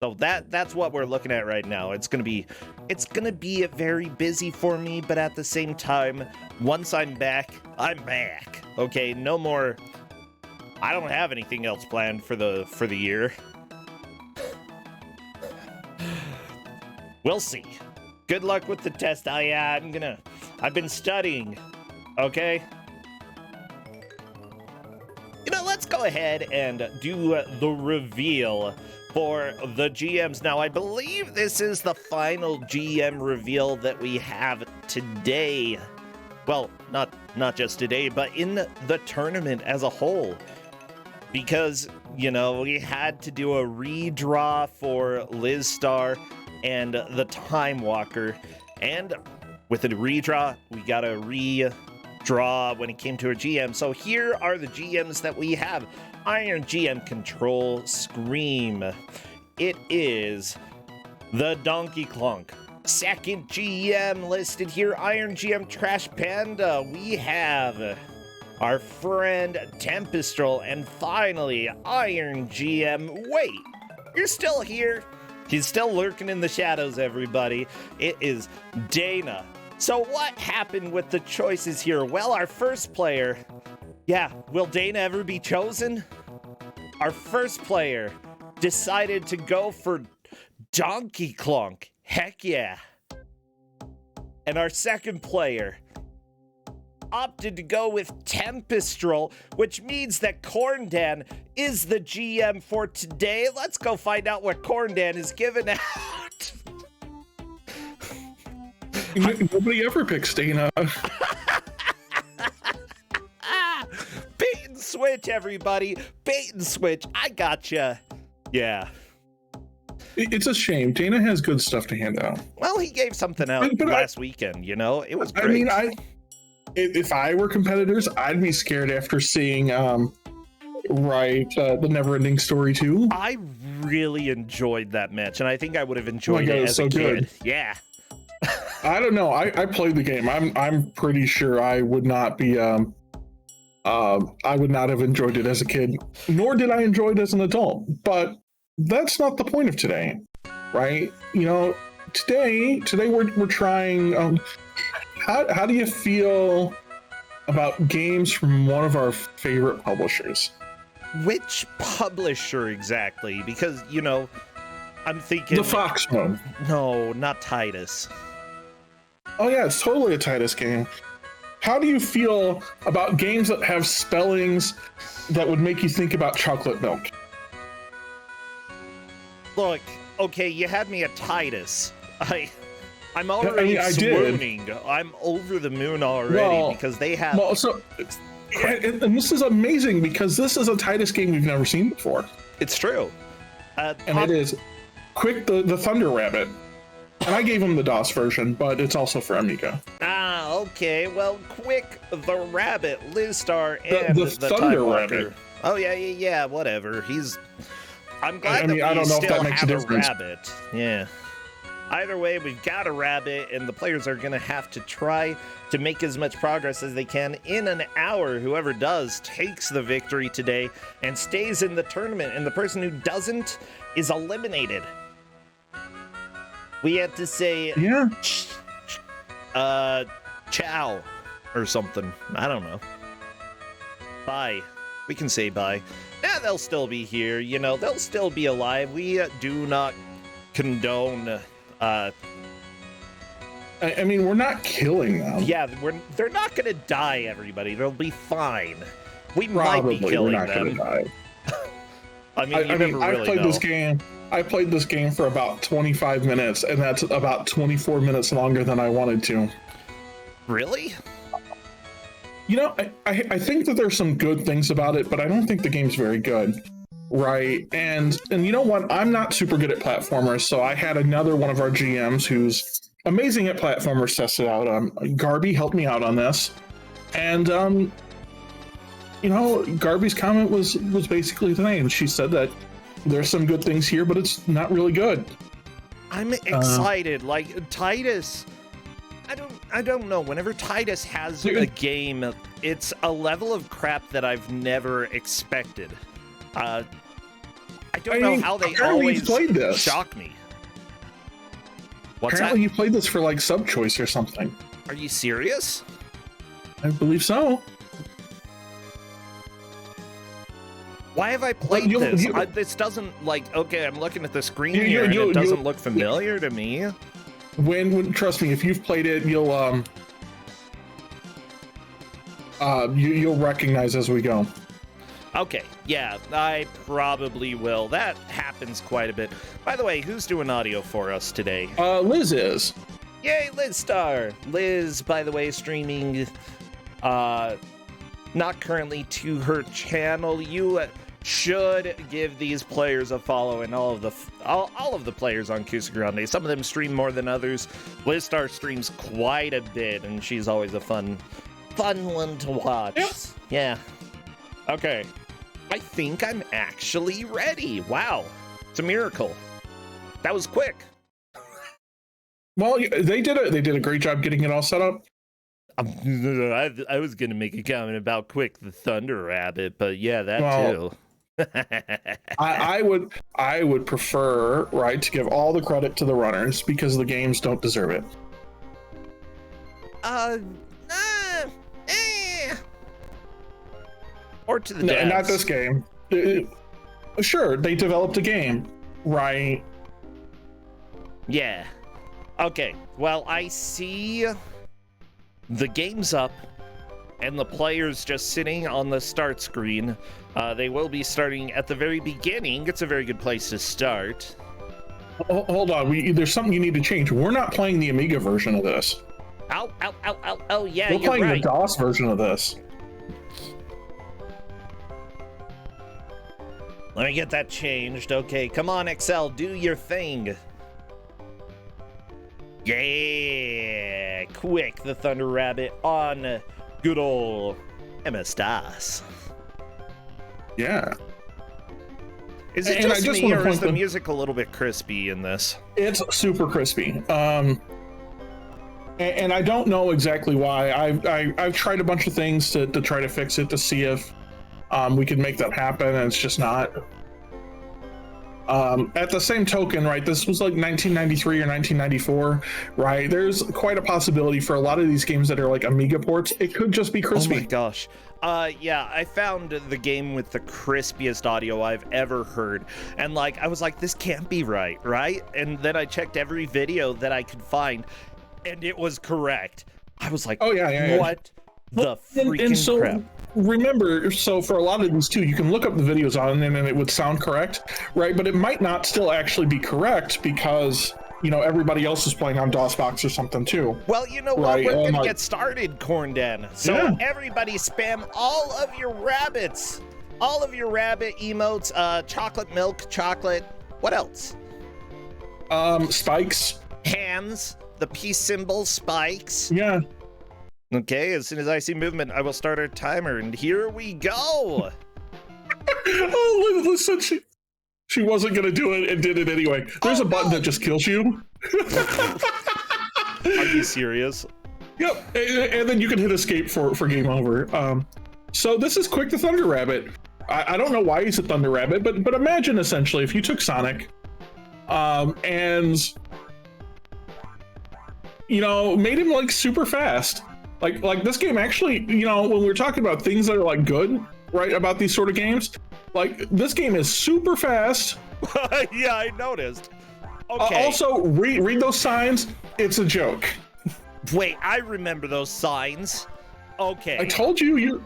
So that's what we're looking at right now. It's gonna be very busy for me, but at the same time, once I'm back, I'm back. Okay, no more. I don't have anything else planned for the year. We'll see. Good luck with the test. I've been studying. Okay. Let's go ahead and do the reveal for the GMs. Now, I believe this is the final GM reveal that we have today. Well, not just today, but in the tournament as a whole. Because, we had to do a redraw for Liz Star and the Time Walker. And with a redraw, we got a redraw when it came to a GM. So here are the GMs that we have. Iron GM Control Scream. It is the Donkey Clunk. Second GM listed here, Iron GM Trash Panda. We have our friend Tempestrel, and finally, Iron GM. Wait, you're still here? He's still lurking in the shadows, everybody. It is Dana. So what happened with the choices here? Well, our first player, will Dana ever be chosen? Our first player decided to go for Donkey Clunk. Heck yeah. And our second player opted to go with Tempestrel, which means that Corndan is the GM for today. Let's go find out what Corndan is giving out. Nobody ever picks Dana. Bait and switch, everybody. Bait and switch. I gotcha. Yeah. It's a shame. Dana has good stuff to hand out. Well, he gave something out last weekend, It was great. I mean, if I were competitors, I'd be scared after seeing the Neverending Story 2. I really enjoyed that match, and I think I would have enjoyed it as a kid. Good. Yeah. I don't know. I played the game. I'm pretty sure I would not be I would not have enjoyed it as a kid, nor did I enjoy it as an adult. But that's not the point of today, right? Today we're trying. How do you feel about games from one of our favorite publishers? Which publisher exactly? Because I'm thinking the Fox one. No, not Titus. Oh yeah, it's totally a Titus game. How do you feel about games that have spellings that would make you think about chocolate milk? Look, okay, you had me at Titus. I'm already swooning. I'm over the moon already because they have. Well, and this is amazing because this is a Titus game we've never seen before. It's true. And it is Quik the Thunder Rabbit. And I gave him the DOS version, but it's also for Amiga. Ah, okay. Well, Quik the Rabbit, Liz Star, and the Thunder Rabbit. Oh yeah, whatever. I'm glad I don't know if that makes a difference. Rabbit. Yeah. Either way, we've got a rabbit, and the players are going to have to try to make as much progress as they can in an hour. Whoever does takes the victory today and stays in the tournament, and the person who doesn't is eliminated. We had to say, ciao, or something. I don't know. Bye. We can say bye. Yeah, they'll still be here. They'll still be alive. We do not condone. I mean, we're not killing them. Yeah, they're not going to die, everybody. They'll be fine. We might be killing them. We're not going to die. I mean, I played this game for about 25 minutes, and that's about 24 minutes longer than I wanted to. Really? I think that there's some good things about it, but I don't think the game's very good. Right. And you know what? I'm not super good at platformers, so I had another one of our GMs who's amazing at platformers test it out. Garby helped me out on this. And Garby's comment was basically the same. She said that there's some good things here, but it's not really good. I'm excited. Like Titus, I don't know. Whenever Titus has a game, it's a level of crap that I've never expected. I I don't know how they always played this. shock me. What's Apparently that? you played this for like sub-choice or something. Are you serious? I believe so. Why have I played this? This doesn't, like, okay, I'm looking at the screen here and it doesn't look familiar to me. When trust me, if you've played it, you'll recognize as we go. Okay, yeah, I probably will. That happens quite a bit. By the way, who's doing audio for us today? Liz is. Yay, Liz Star. Liz, by the way, streaming not currently to her channel. You should give these players a follow, and all of the players on Kuso6rande. Some of them stream more than others. Liz Star streams quite a bit, and she's always a fun one to watch. Yeah. Okay. I think I'm actually ready. Wow. It's a miracle. That was quick. Well, they did a great job getting it all set up. I was gonna make a comment about Quik the Thunder Rabbit, but yeah, that too. I would prefer, right, to give all the credit to the runners because the games don't deserve it. Or to the devs. No, not this game. Sure, they developed a game, right? Yeah. Okay, well, I see the game's up and the players just sitting on the start screen. They will be starting at the very beginning. It's a very good place to start. Hold on, there's something you need to change. We're not playing the Amiga version of this. Ow, yeah, We're playing right. the DOS version of this. Let me get that changed. Okay, come on, Excel, do your thing. Yeah, Quik the Thunder Rabbit on good old MS-DOS. Yeah. Is it just me, or is the music a little bit crispy in this? It's super crispy. And I don't know exactly why. I've tried a bunch of things to try to fix it, to see if we could make that happen, and it's just not. At the same token, right, this was like 1993 or 1994, right? There's quite a possibility for a lot of these games that are like Amiga ports, it could just be crispy. Oh my gosh. Yeah, I found the game with the crispiest audio I've ever heard. And like, I was like, this can't be right? And then I checked every video that I could find, and it was correct. I was like, oh yeah. What the freaking crap? Remember, so for a lot of these too, you can look up the videos on it and it would sound correct, right? But it might not still actually be correct because, you know, everybody else is playing on DOSBox or something too. Well, you know what? We're gonna get started, Corn Den. So everybody spam all of your rabbits. All of your rabbit emotes, chocolate milk, chocolate, what else? Spikes. Hands, the peace symbol, spikes. Yeah. Okay, as soon as I see movement, I will start our timer, and here we go. Oh, listen, she wasn't gonna do it and did it anyway. There's a button that just kills you. Are you serious? Yep, and then you can hit escape for game over. So this is Quik the Thunder Rabbit. I don't know why he's a Thunder Rabbit, but imagine essentially if you took Sonic, and you know, made him like super fast. Like this game actually, you know, when we're talking about things that are like good, right, about these sort of games, like this game is super fast. Yeah, I noticed. Okay. Also, read those signs. It's a joke. Wait, I remember those signs. Okay. I told you.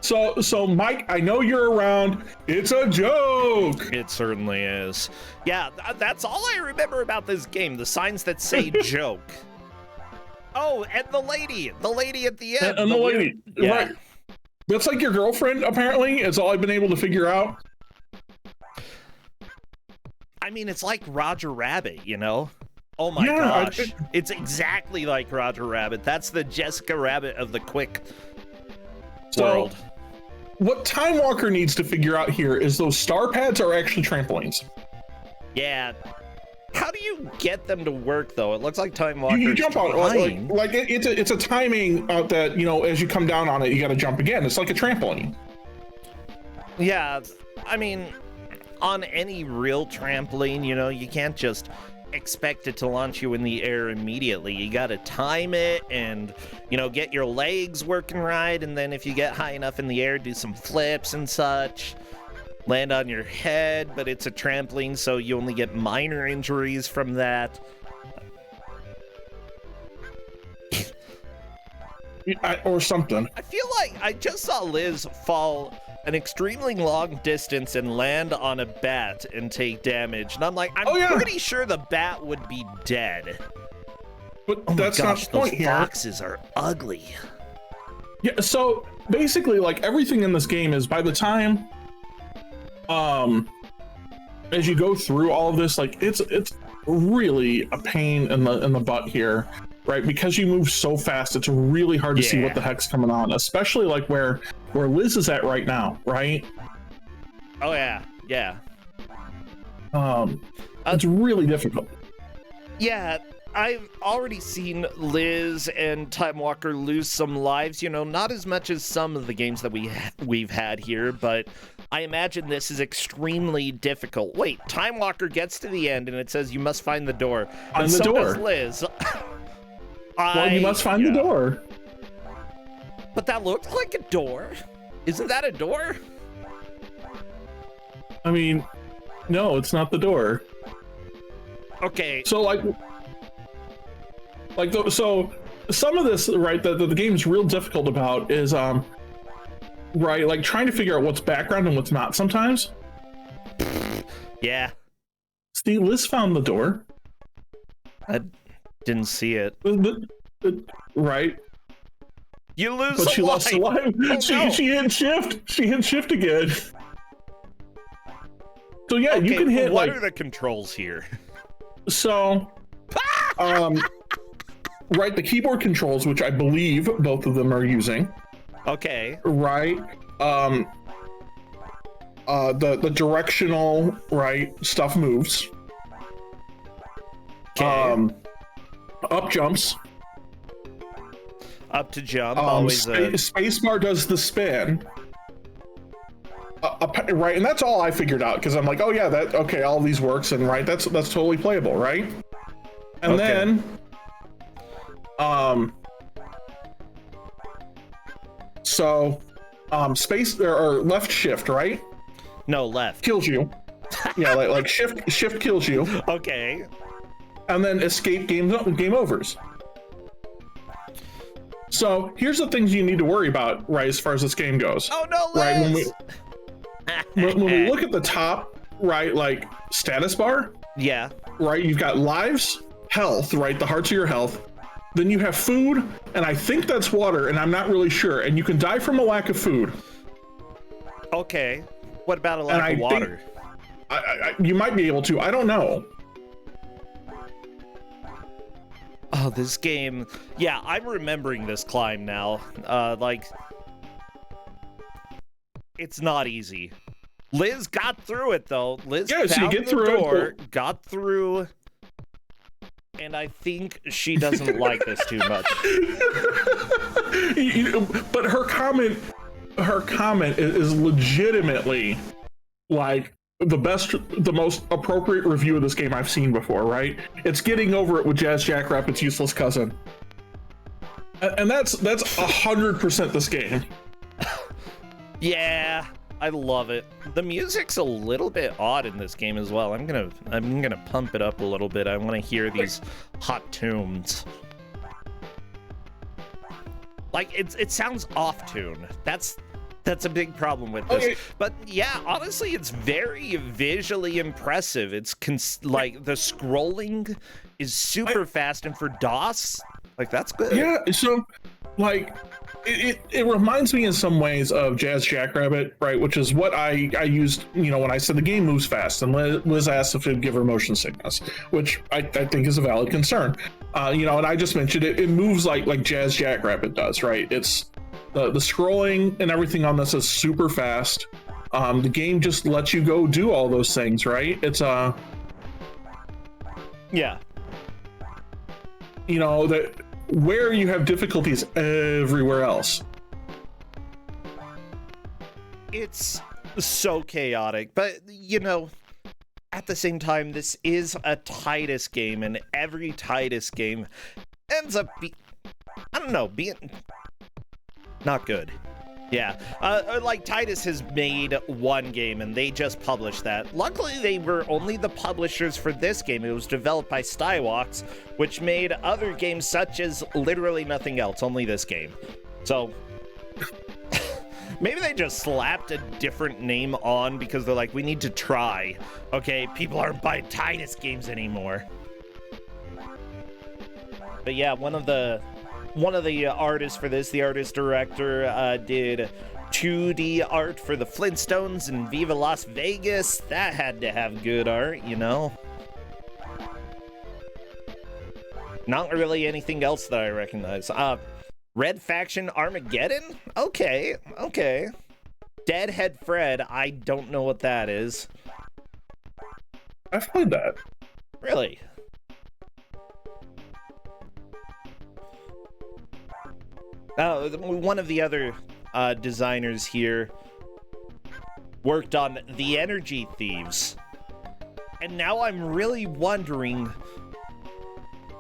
So Mike, I know you're around. It's a joke. It certainly is. Yeah, that's all I remember about this game. The signs that say joke. Oh, and the lady at the end. And the lady, right. That's like your girlfriend, apparently. It's all I've been able to figure out. I mean, it's like Roger Rabbit, you know? Oh my gosh. It's exactly like Roger Rabbit. That's the Jessica Rabbit of the Quik world. What Time Walker needs to figure out here is those star pads are actually trampolines. Yeah. How do you get them to work, though? It looks like Time Walker. You jump on it. Like it's a timing that, you know, as you come down on it, you got to jump again. It's like a trampoline. Yeah, I mean, on any real trampoline, you know, you can't just expect it to launch you in the air immediately. You gotta time it and, you know, get your legs working right, and then if you get high enough in the air, do some flips and such. Land on your head, but it's a trampoline, so you only get minor injuries from that. Or something. I feel like I just saw Liz fall an extremely long distance and land on a bat and take damage, and I'm like, I'm pretty sure the bat would be dead. But oh that's my gosh, not the point those here. foxes are ugly. Yeah, so basically, like, everything in this game is, by the time as you go through all of this, like, it's really a pain in the butt here, right? Because you move so fast, it's really hard to see what the heck's coming on, especially like where Liz is at right now, right? Oh yeah, yeah. It's really difficult. Yeah, I've already seen Liz and Time Walker lose some lives, you know, not as much as some of the games that we've had here, but I imagine this is extremely difficult. Wait, Time Walker gets to the end and it says you must find the door. Find the door. Does Liz. Well, you must find the door. But that looked like a door. Isn't that a door? I mean, no, it's not the door. Okay. So so some of this, right, that the game's real difficult about is right, like trying to figure out what's background and what's not sometimes. Yeah. See, Liz found the door. I didn't see it. Right. You lose but she lost a life. Oh, she hit shift. She hit shift again. So yeah, okay, you can hit what like. What are the controls here? So, right, the keyboard controls, which I believe both of them are using. Okay. Right. The directional, right, stuff moves. Okay. Up jumps. Up to jump. Always. Spacebar does the spin. Right, and that's all I figured out because I'm like, oh yeah, okay, all these works, and right, that's totally playable, right? And then, space or left shift, right? No, left. Kills you. Yeah, like shift kills you. Okay. And then escape game overs. So here's the things you need to worry about, right, as far as this game goes. Oh no, Right, Liz! when we look at the top, right, like status bar. Yeah. Right, you've got lives, health, right, the hearts of your health. Then you have food, and I think that's water, and I'm not really sure. And you can die from a lack of food. Okay. What about a lack of water? You might be able to. I don't know. Oh, this game. Yeah, I'm remembering this climb now. Like, it's not easy. Liz got through it, though. Liz found so you get the through door, got through, and I think she doesn't like this too much. But her comment is legitimately like the most appropriate review of this game I've seen before, right? It's getting over it with Jazz Jackrabbit's useless cousin. And that's 100% this game. Yeah, I love it. The music's a little bit odd in this game as well. I'm gonna pump it up a little bit. I want to hear these hot tunes. Like it sounds off tune. That's a big problem with this. Okay. But yeah, honestly, it's very visually impressive. It's like the scrolling is super fast, and for DOS, like that's good. Yeah, so like it reminds me in some ways of Jazz Jackrabbit, right? Which is what I used, when I said the game moves fast, and Liz asked if it'd give her motion sickness, which I think is a valid concern. And I just mentioned it moves like Jazz Jackrabbit does, right? It's the scrolling and everything on this is super fast. The game just lets you go do all those things, right? It's yeah. That where you have difficulties everywhere else. It's so chaotic. But, you know, at the same time, this is a Titus game, and every Titus game ends up being not good. Yeah, like Titus has made one game and they just published that. Luckily, they were only the publishers for this game. It was developed by Skybox, which made other games such as literally nothing else, only this game. So maybe they just slapped a different name on because they're like, we need to try. Okay, people aren't buying Titus games anymore. But yeah, one of the artists for this, the artist director, did 2D art for the Flintstones and Viva Las Vegas. That had to have good art, you know? Not really anything else that I recognize. Red Faction Armageddon? Okay. Deadhead Fred, I don't know what that is. I've played that. Really? One of the other designers here worked on The Energy Thieves. And now I'm really wondering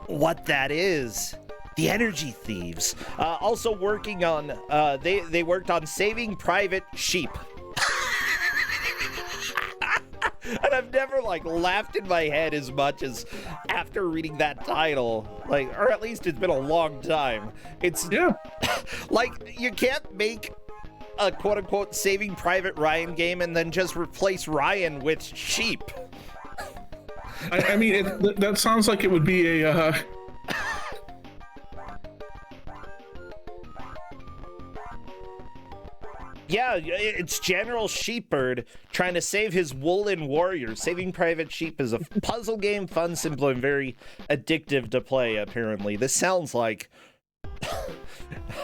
what that is. The Energy Thieves. Also working on, they worked on Saving Private Sheep. And I've never, like, laughed in my head as much as after reading that title. Like, or at least it's been a long time. It's, yeah. Like, you can't make a quote-unquote Saving Private Ryan game and then just replace Ryan with sheep. I mean, that sounds like it would be a... Yeah, it's General Sheepbird trying to save his woolen warrior. Saving Private Sheep is a puzzle game, fun, simple, and very addictive to play, apparently. This sounds like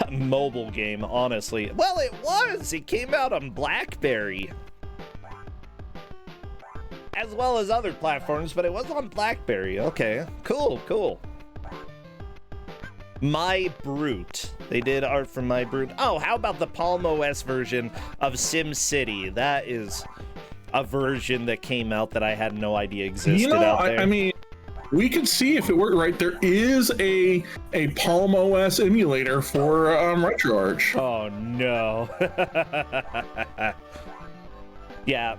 a mobile game, honestly. Well, it was! It came out on BlackBerry. As well as other platforms, but it was on BlackBerry. Okay, cool. My Brute. They did art for My Brute. Oh, how about the Palm OS version of SimCity? That is a version that came out that I had no idea existed out there. I mean, we could see if it worked right. There is a Palm OS emulator for RetroArch. Oh, no. Yeah.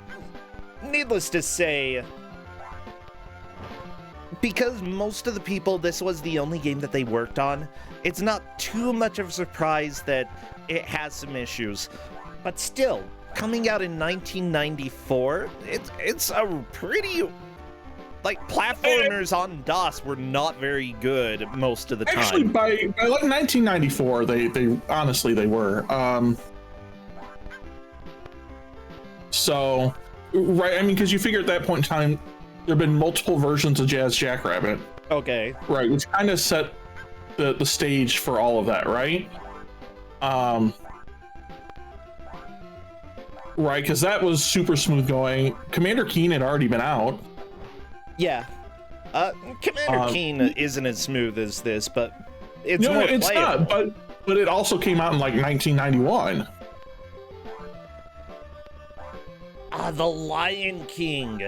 Needless to say, because most of the people, this was the only game that they worked on, it's not too much of a surprise that it has some issues. But still, coming out in 1994, it's a pretty... Like, platformers on DOS were not very good most of the time. Actually, by like 1994, they honestly, they were. So, right, I mean, because you figure at that point in time, there have been multiple versions of Jazz Jackrabbit. Okay. Right, which kind of set the stage for all of that, right? Right, because that was super smooth going. Commander Keen had already been out. Yeah. Commander Keen isn't as smooth as this, but it's more playable. It's not, but it also came out in like 1991. The Lion King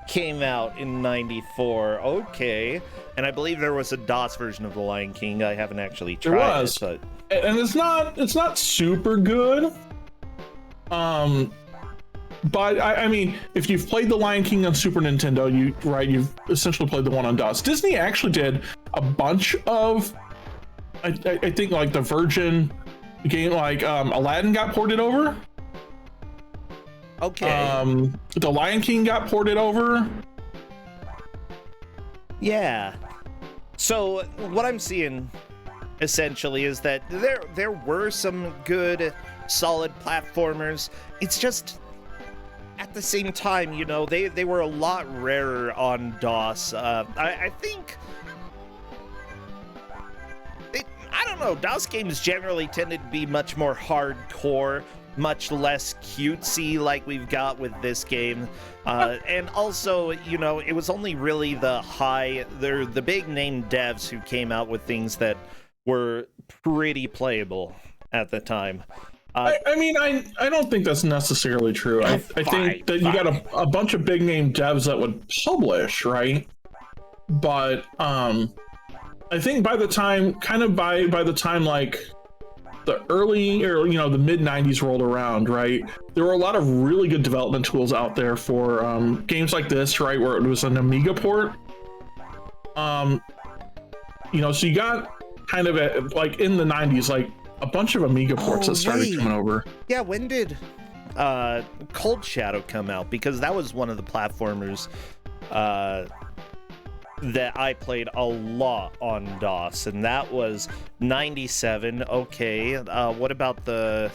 came out in 94. Okay. And I believe there was a DOS version of The Lion King. I haven't actually tried it, but... And it's not super good. But I mean, if you've played The Lion King on Super Nintendo, you've essentially played the one on DOS. Disney actually did a bunch of, I think, like the Virgin game, like Aladdin got ported over. Okay. The Lion King got ported over. Yeah. So what I'm seeing essentially is that there were some good, solid platformers. It's just at the same time, you know, they were a lot rarer on DOS. I think I don't know, DOS games generally tended to be much more hardcore, much less cutesy like we've got with this game. And also, you know, it was only really the big name devs who came out with things that were pretty playable at the time. I mean, I don't think that's necessarily true. I think that you got a bunch of big name devs that would publish, right? But I think by the time like the early or the mid 90s rolled around, right, there were a lot of really good development tools out there for games like this, right, where it was an Amiga port. So you got kind of like in the 90s, like a bunch of Amiga ports that started coming over. Yeah, when did Cold Shadow come out? Because that was one of the platformers that I played a lot on DOS, and that was 97. Okay, what about the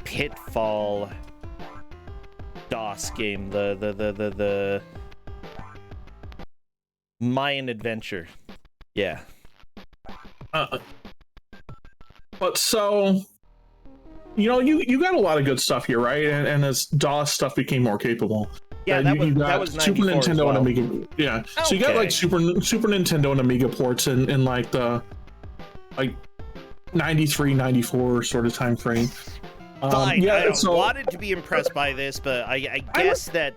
Pitfall DOS game, the Mayan Adventure? Yeah. But so, you got a lot of good stuff here, right? And as DOS stuff became more capable, yeah, that was Super Nintendo well. and Amiga. Yeah, okay. So you got like Super Nintendo and Amiga ports in like the 93, 94 sort of time frame. Fine. I wanted to be impressed by this, but I guess I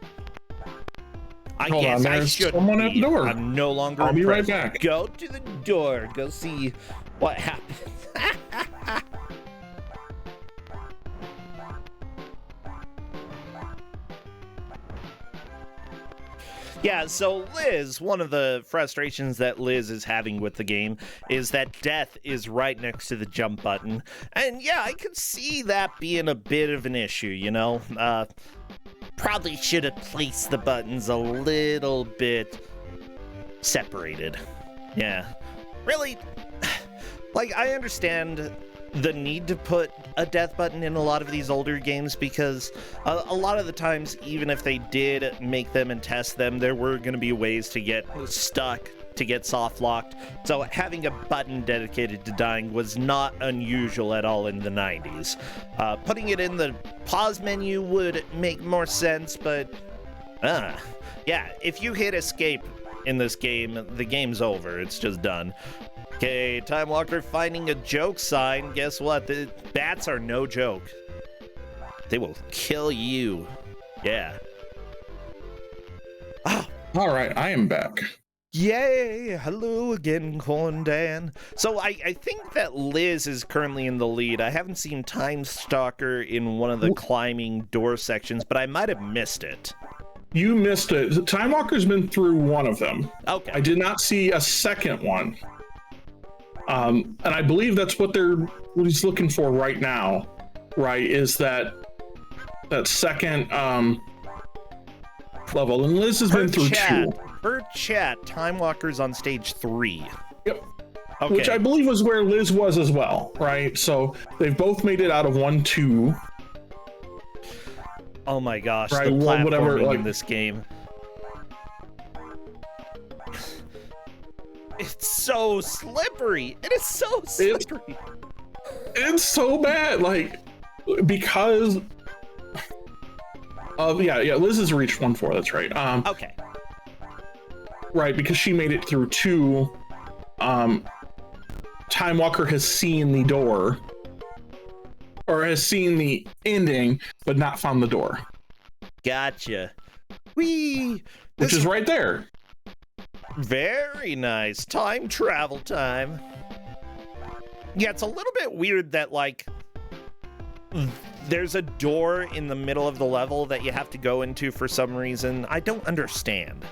should. Someone at the door. I'm no longer. I'll be impressed. right back. Go to the door. Go see what happens. Yeah, so Liz, one of the frustrations that Liz is having with the game is that death is right next to the jump button. And yeah, I could see that being a bit of an issue, Probably should have placed the buttons a little bit separated. Yeah. Really, like, I understand the need to put a death button in a lot of these older games because a lot of the times, even if they did make them and test them, there were going to be ways to get stuck, to get soft locked. So having a button dedicated to dying was not unusual at all in the 90s. Putting it in the pause menu would make more sense, but yeah, if you hit escape in this game, the game's over. It's just done. Okay, Time Walker finding a joke sign. Guess what? The bats are no joke. They will kill you. Yeah. Oh. All right, I am back. Yay! Hello again, Corn Dan. So I think that Liz is currently in the lead. I haven't seen Time Stalker in one of the climbing door sections, but I might have missed it. You missed it. Time Walker's been through one of them. Okay. I did not see a second one. And I believe that's what he's looking for right now, right? Is that second level. And Liz has been through two. Per chat, Time Walker's on stage 3. Yep. Okay. Which I believe was where Liz was as well, right? So they've both made it out of 1, 2. Oh my gosh, right, the platforming whatever, in this game. It's so slippery. It is so slippery. It's so bad, like, because of yeah, Liz has reached 1, 4. That's right. Okay. Right, because she made it through 2. Time Walker has seen the door, or has seen the ending, but not found the door. Gotcha. Whee! Which is right there. Very nice. Time travel time. Yeah, it's a little bit weird that, like, there's a door in the middle of the level that you have to go into for some reason. I don't understand.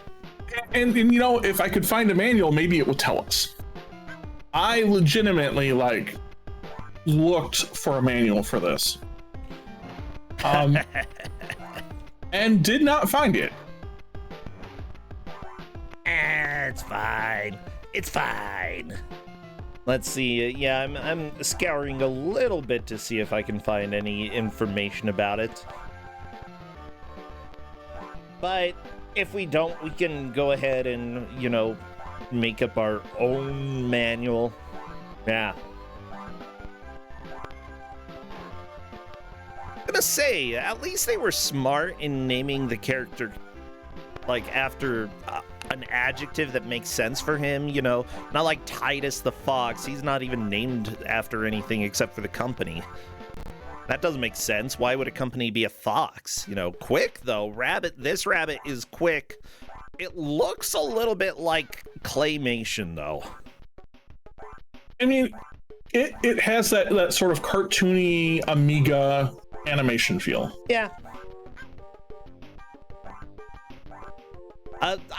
And if I could find a manual, maybe it will tell us. I legitimately, like, looked for a manual for this. And did not find it. It's fine. It's fine. Let's see. Yeah, I'm scouring a little bit to see if I can find any information about it. But if we don't, we can go ahead and, make up our own manual. Yeah. I'm gonna say, at least they were smart in naming the character, like, after an adjective that makes sense for him, not like Titus the Fox. He's not even named after anything except for the company. That doesn't make sense. Why would a company be a fox? You know, Quik, though. Rabbit, this rabbit is Quik. It looks a little bit like claymation, though. I mean, it has that sort of cartoony Amiga animation feel. Yeah.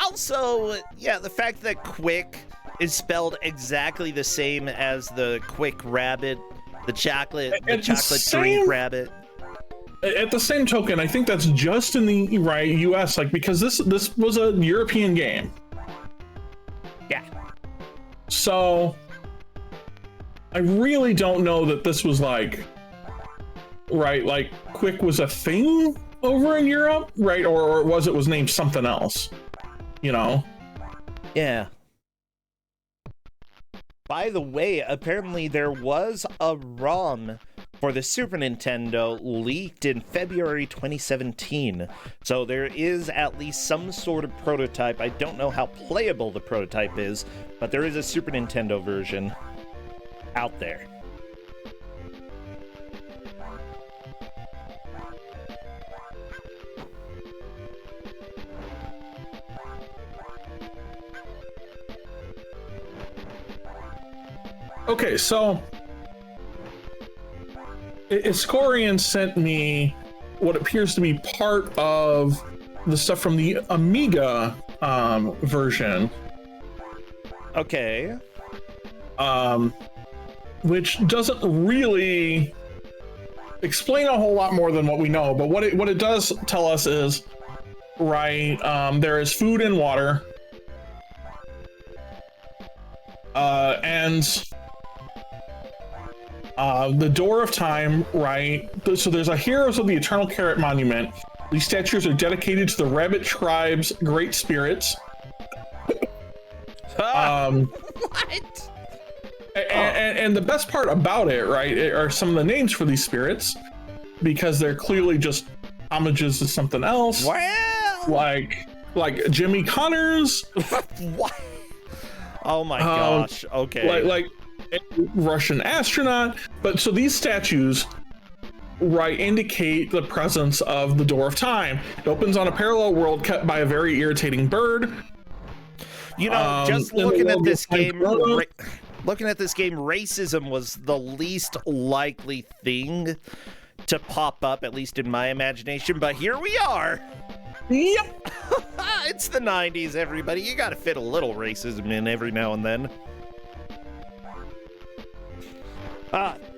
Also, yeah, the fact that Quik is spelled exactly the same as the Quik rabbit, the chocolate drink rabbit. At the same token, I think that's just in the US, like, because this was a European game. Yeah. So I really don't know that this was like Quik was a thing over in Europe, right? Or was named something else, you know? Yeah. By the way, apparently there was a ROM for the Super Nintendo leaked in February 2017. So there is at least some sort of prototype. I don't know how playable the prototype is, but there is a Super Nintendo version out there. Okay, so Iscorian sent me what appears to be part of the stuff from the Amiga version. Okay. Which doesn't really explain a whole lot more than what we know, but what it does tell us is, there is food and water, and the Door of Time, right? So there's a Heroes of the Eternal Carrot Monument. These statues are dedicated to the Rabbit Tribe's great spirits. What? And the best part about it, right, are some of the names for these spirits, because they're clearly just homages to something else. Well, like Jimmy Connors. What? Oh my gosh. Okay. Like a Russian astronaut. But so these statues, indicate the presence of the Door of Time. It opens on a parallel world kept by a very irritating bird. You know, just looking at this game, racism was the least likely thing to pop up, at least in my imagination. But here we are. Yep. It's the 90s, everybody. You gotta fit a little racism in every now and then.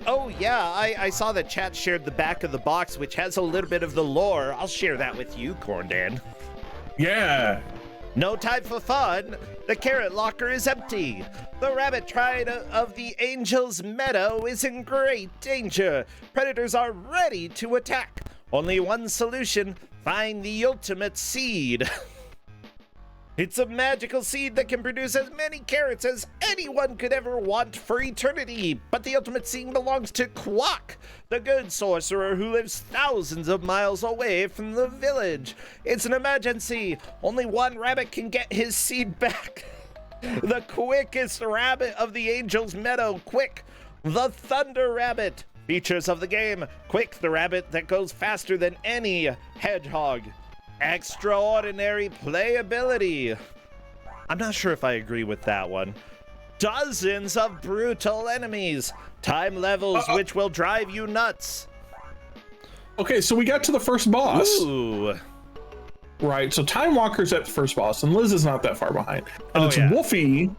Oh yeah, I saw that chat shared the back of the box, which has a little bit of the lore. I'll share that with you, Corndan. Yeah. No time for fun. The carrot locker is empty. The rabbit tribe of the Angel's Meadow is in great danger. Predators are ready to attack. Only one solution: find the ultimate seed. It's a magical seed that can produce as many carrots as anyone could ever want for eternity. But the ultimate seed belongs to Quik, the good sorcerer who lives thousands of miles away from the village. It's an emergency. Only one rabbit can get his seed back. The quickest rabbit of the Angel's Meadow, Quik, the Thunder Rabbit. Features of the game: Quik, the rabbit that goes faster than any hedgehog. Extraordinary playability. I'm not sure if I agree with that one. Dozens of brutal enemies. Time levels which will drive you nuts. Okay, so we got to the first boss. Ooh. Right, so Time Walker's at the first boss, and Liz is not that far behind. And it's yeah. Wolfie.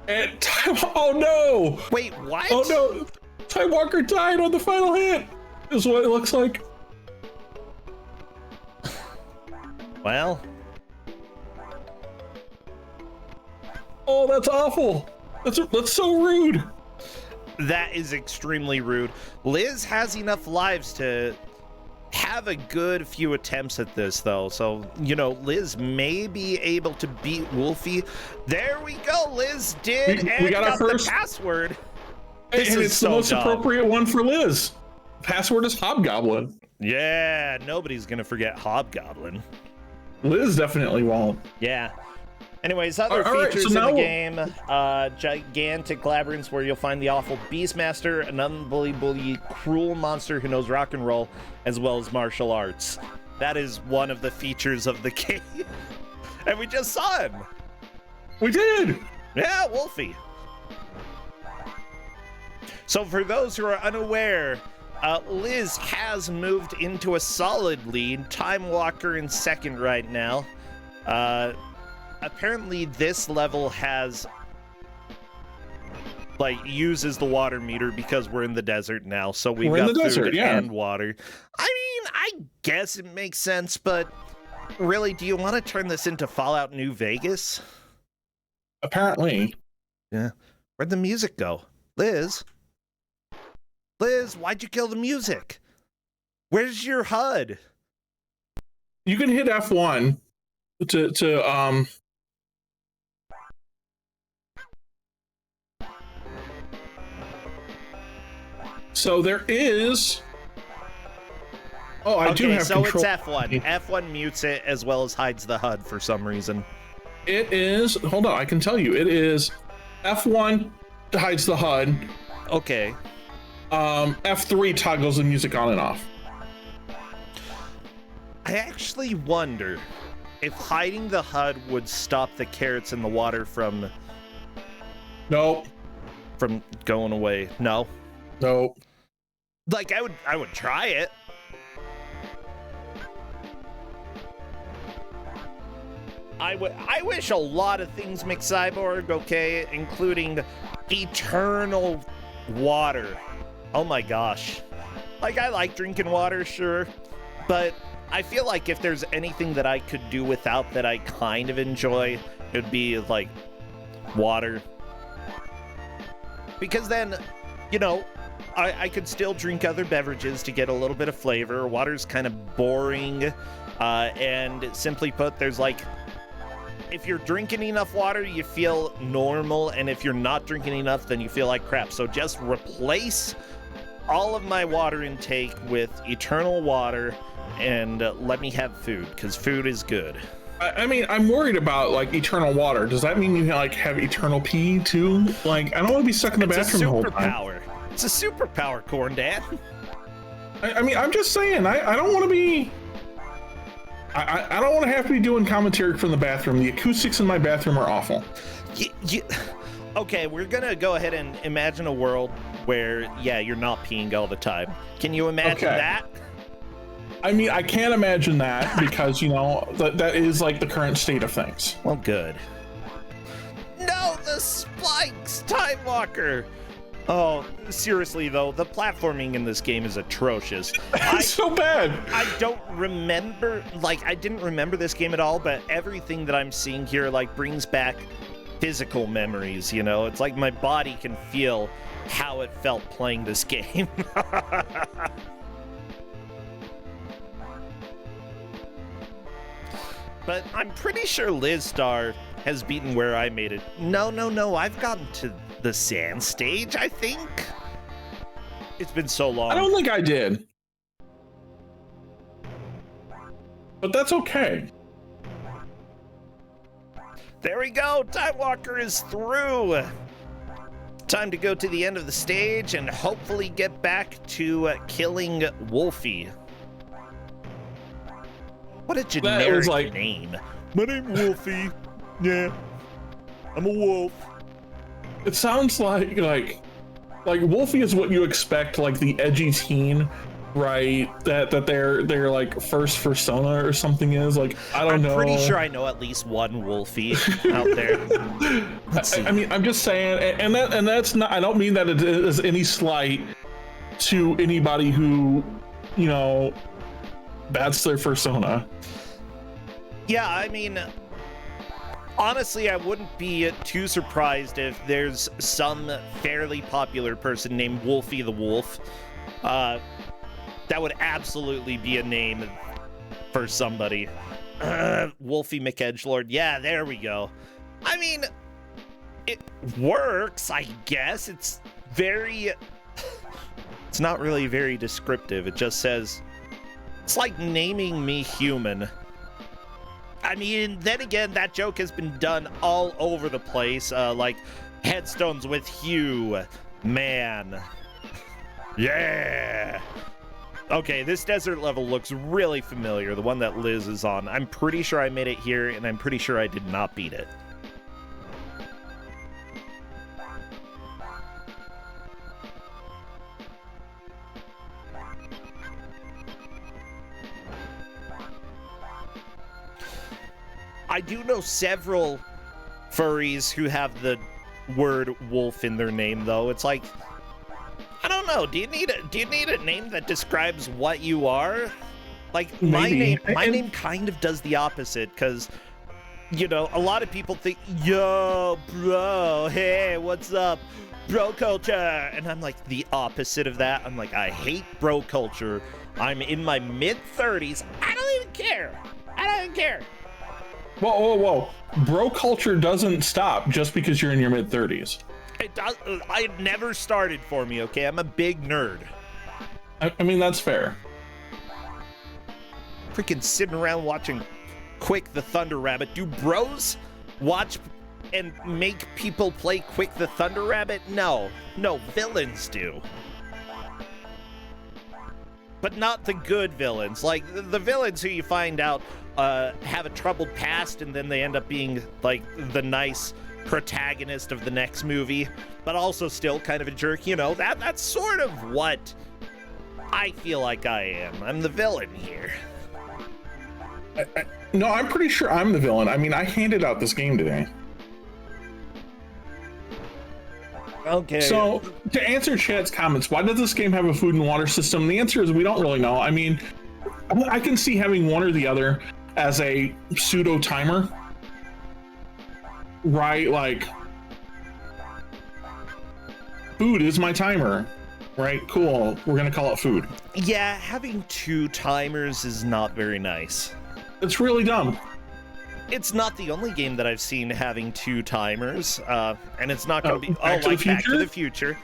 And oh no! Wait, what? Oh no! Time Walker died on the final hit, is what it looks like. Well. Oh, that's awful. That's so rude. That is extremely rude. Liz has enough lives to have a good few attempts at this, though. So, you know, Liz may be able to beat Wolfie. There we go. Liz did, we got our first the password. And it's the most appropriate one for Liz. Password is Hobgoblin. Yeah, nobody's gonna forget Hobgoblin. Liz definitely won't. Yeah. Anyways, other All right, features so in the now- game, gigantic labyrinths where you'll find the awful Beastmaster, an unbelievably cruel monster who knows rock and roll, as well as martial arts. That is one of the features of the game. And we just saw him. We did. Yeah, Wolfie. So for those who are unaware, Liz has moved into a solid lead. Time Walker in second right now. Apparently this level has uses the water meter because we're in the desert now, so we've got food and water. I mean, I guess it makes sense, but really, do you want to turn this into Fallout New Vegas? Apparently. Yeah. Where'd the music go? Liz? Liz, why'd you kill the music? Where's your HUD? You can hit F1 to So there is. Oh, I do have so control. It's F1. F1 mutes it as well as hides the HUD for some reason. It is. Hold on, I can tell you. It is F1 hides the HUD. Okay. F3 toggles the music on and off. I actually wonder if hiding the HUD would stop the carrots in the water from Nope. from going away. No. Nope. Like I would try it. I wish a lot of things make Cyborg, okay, including eternal water. Oh my gosh. Like, I like drinking water, sure, but I feel like if there's anything that I could do without that I kind of enjoy, it'd be, like, water. Because then, you know, I could still drink other beverages to get a little bit of flavor. Water's kind of boring, and simply put, there's, like, if you're drinking enough water, you feel normal, and if you're not drinking enough, then you feel like crap. So just replace all of my water intake with eternal water, and let me have food, because food is good. I mean, I'm worried about, like, eternal water. Does that mean you, like, have eternal pee, too? Like, I don't want to be stuck in the bathroom the whole time. It's a superpower, Corn Dad. I mean, I'm just saying, I don't want to be... I don't want to have to be doing commentary from the bathroom. The acoustics in my bathroom are awful. Okay, we're gonna go ahead and imagine a world where, yeah, you're not peeing all the time. Can you imagine that? I mean, I can't imagine that because, you know, that is like the current state of things. Well, good. No, the spikes, Time Walker. Oh, seriously though, the platforming in this game is atrocious. It's so bad. I don't remember, like, I didn't remember this game at all, but everything that I'm seeing here, like, brings back physical memories, you know? It's like my body can feel how it felt playing this game. But I'm pretty sure Liz Star has beaten where I made it. No, I've gotten to the sand stage, I think. It's been so long. I don't think I did. But that's okay. There we go. Time Walker is through. Time to go to the end of the stage and hopefully get back to killing Wolfie. What a generic name. My name's Wolfie. Yeah. I'm a wolf. It sounds like Wolfie is what you expect, like the edgy teen, right? That they're like first persona or something is. Like, I don't know. I'm pretty sure I know at least one Wolfie out there. I mean, I'm just saying, and that's not. I don't mean that it is any slight to anybody who, you know, that's their persona. Yeah, I mean, honestly, I wouldn't be too surprised if there's some fairly popular person named Wolfie the Wolf. That would absolutely be a name for somebody. Wolfie McEdgelord. Yeah, there we go. I mean, it works, I guess. It's not really very descriptive. It just says, it's like naming me human. I mean, then again, that joke has been done all over the place, like headstones with Hugh, man. Yeah. Okay, this desert level looks really familiar, the one that Liz is on. I'm pretty sure I made it here, and I'm pretty sure I did not beat it. I do know several furries who have the word wolf in their name, though. It's like, I don't know. Do you need a name that describes what you are? Like my name kind of does the opposite, because you know, a lot of people think, yo, bro, hey, what's up, bro culture, and I'm like the opposite of that. I'm like, I hate bro culture. I'm in my mid-30s. I don't even care. I don't even care. Whoa. Bro culture doesn't stop just because you're in your mid-30s. It does. It never started for me, okay? I'm a big nerd. I mean, that's fair. Freaking sitting around watching Quik the Thunder Rabbit. Do bros watch and make people play Quik the Thunder Rabbit? No, villains do. But not the good villains. Like, the villains who you find out have a troubled past, and then they end up being, like, the nice protagonist of the next movie, but also still kind of a jerk. You know, that's sort of what I feel like I am. I'm the villain here. No, I'm pretty sure I'm the villain. I mean, I handed out this game today. Okay. So, to answer chat's comments, why does this game have a food and water system? The answer is we don't really know. I mean, I can see having one or the other as a pseudo timer, right? Like, food is my timer, right? Cool. We're gonna call it food. Yeah, having two timers is not very nice. It's really dumb. It's not the only game that I've seen having two timers, and it's not going to be Back to the Future.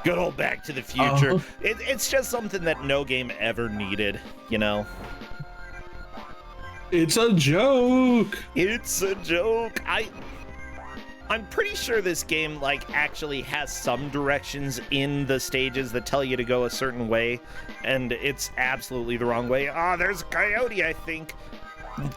Good old Back to the Future. It's just something that no game ever needed, you know? It's a joke. It's a joke. I'm pretty sure this game, like, actually has some directions in the stages that tell you to go a certain way, and it's absolutely the wrong way. Ah, there's a coyote, I think.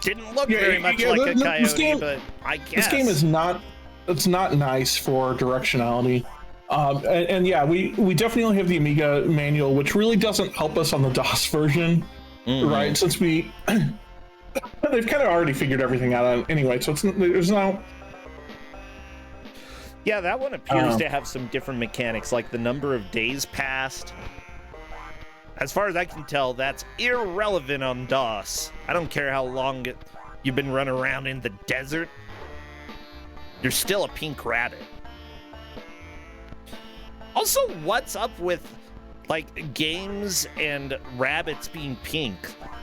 Didn't look very much like a coyote, but I guess. This game is not, it's not nice for directionality. And yeah, we definitely have the Amiga manual, which really doesn't help us on the DOS version, right? Since they've kind of already figured everything out anyway, so there's no... Yeah, that one appears to have some different mechanics, like the number of days passed. As far as I can tell, that's irrelevant on DOS. I don't care how long you've been running around in the desert. You're still a pink rabbit. Also, what's up with, like, games and rabbits being pink?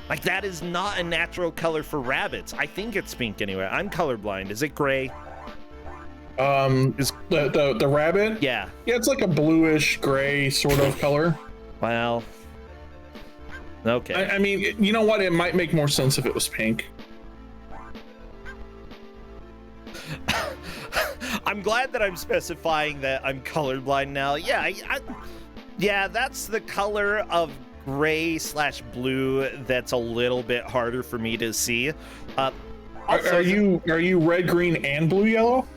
Like, that is not a natural color for rabbits. I think it's pink anyway. I'm colorblind. Is it gray? Is the rabbit? Yeah, it's like a bluish gray sort of color. Well, okay. I mean, you know what? It might make more sense if it was pink. I'm glad that I'm specifying that I'm colorblind now. Yeah, yeah, that's the color of gray/blue that's a little bit harder for me to see. Also, are you red, green, and blue, yellow?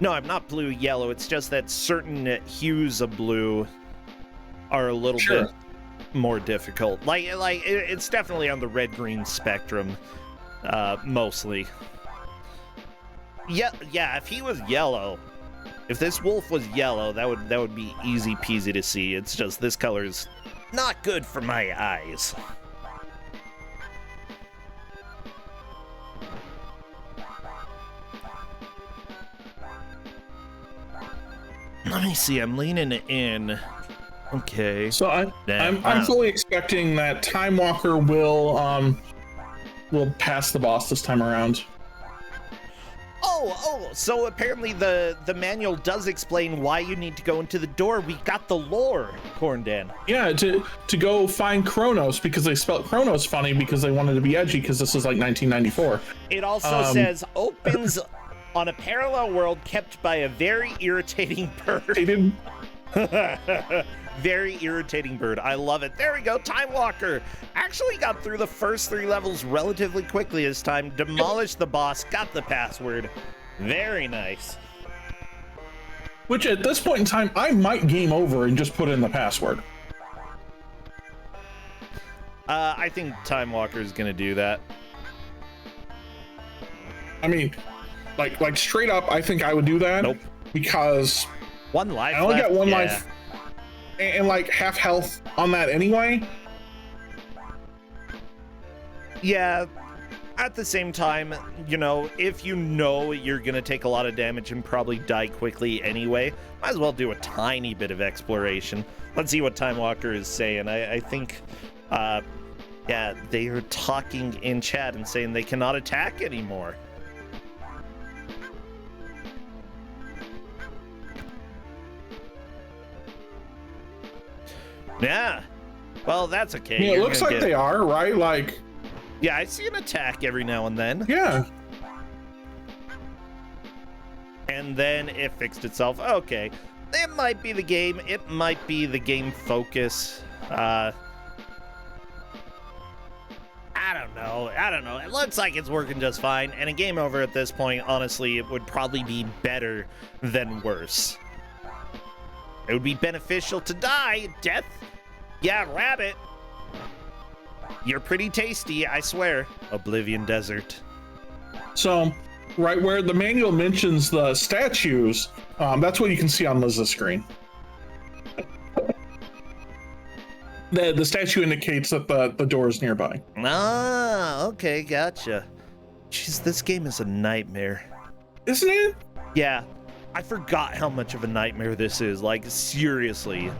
No, I'm not blue, yellow. It's just that certain hues of blue are a little bit more difficult. Like it's definitely on the red-green spectrum, mostly. Yeah. If he was yellow, if this wolf was yellow, that would be easy peasy to see. It's just this color is not good for my eyes. Let me see. I'm leaning in. Okay. So I'm fully expecting that Time Walker will pass the boss this time around. So apparently the manual does explain why you need to go into the door. We got the lore, Corndan. Yeah, to go find Kronos, because they spelled Kronos funny because they wanted to be edgy because this was like 1994. It also says opens on a parallel world kept by a very irritating bird. They didn't. Very irritating bird. I love it. There we go. Time Walker. Actually got through the first 3 levels relatively quickly this time. Demolished the boss. Got the password. Very nice. Which at this point in time, I might game over and just put in the password. I think Time Walker is going to do that. I mean, like straight up, I think I would do that. Nope. Because 1 life I only left. got 1 Yeah. life. And like half health on that anyway. Yeah, at the same time, you know, if you know you're gonna take a lot of damage and probably die quickly anyway, might as well do a tiny bit of exploration. Let's see what Time Walker is saying. I think, yeah, they are talking in chat and saying they cannot attack anymore. Yeah, well, that's okay. I mean, it looks like they are, right? Like, yeah, I see an attack every now and then. yeah. And then it fixed itself. Okay, it might be the game. It might be the game focus. I don't know. It looks like it's working just fine. And a game over at this point, honestly, it would probably be better than worse. It would be beneficial to die. Death? Yeah, rabbit. You're pretty tasty, I swear. Oblivion Desert. So, right where the manual mentions the statues, that's what you can see on Liz's screen. The statue indicates that the door is nearby. Ah, okay, gotcha. Jeez, this game is a nightmare. Isn't it? Yeah, I forgot how much of a nightmare this is. Like, seriously.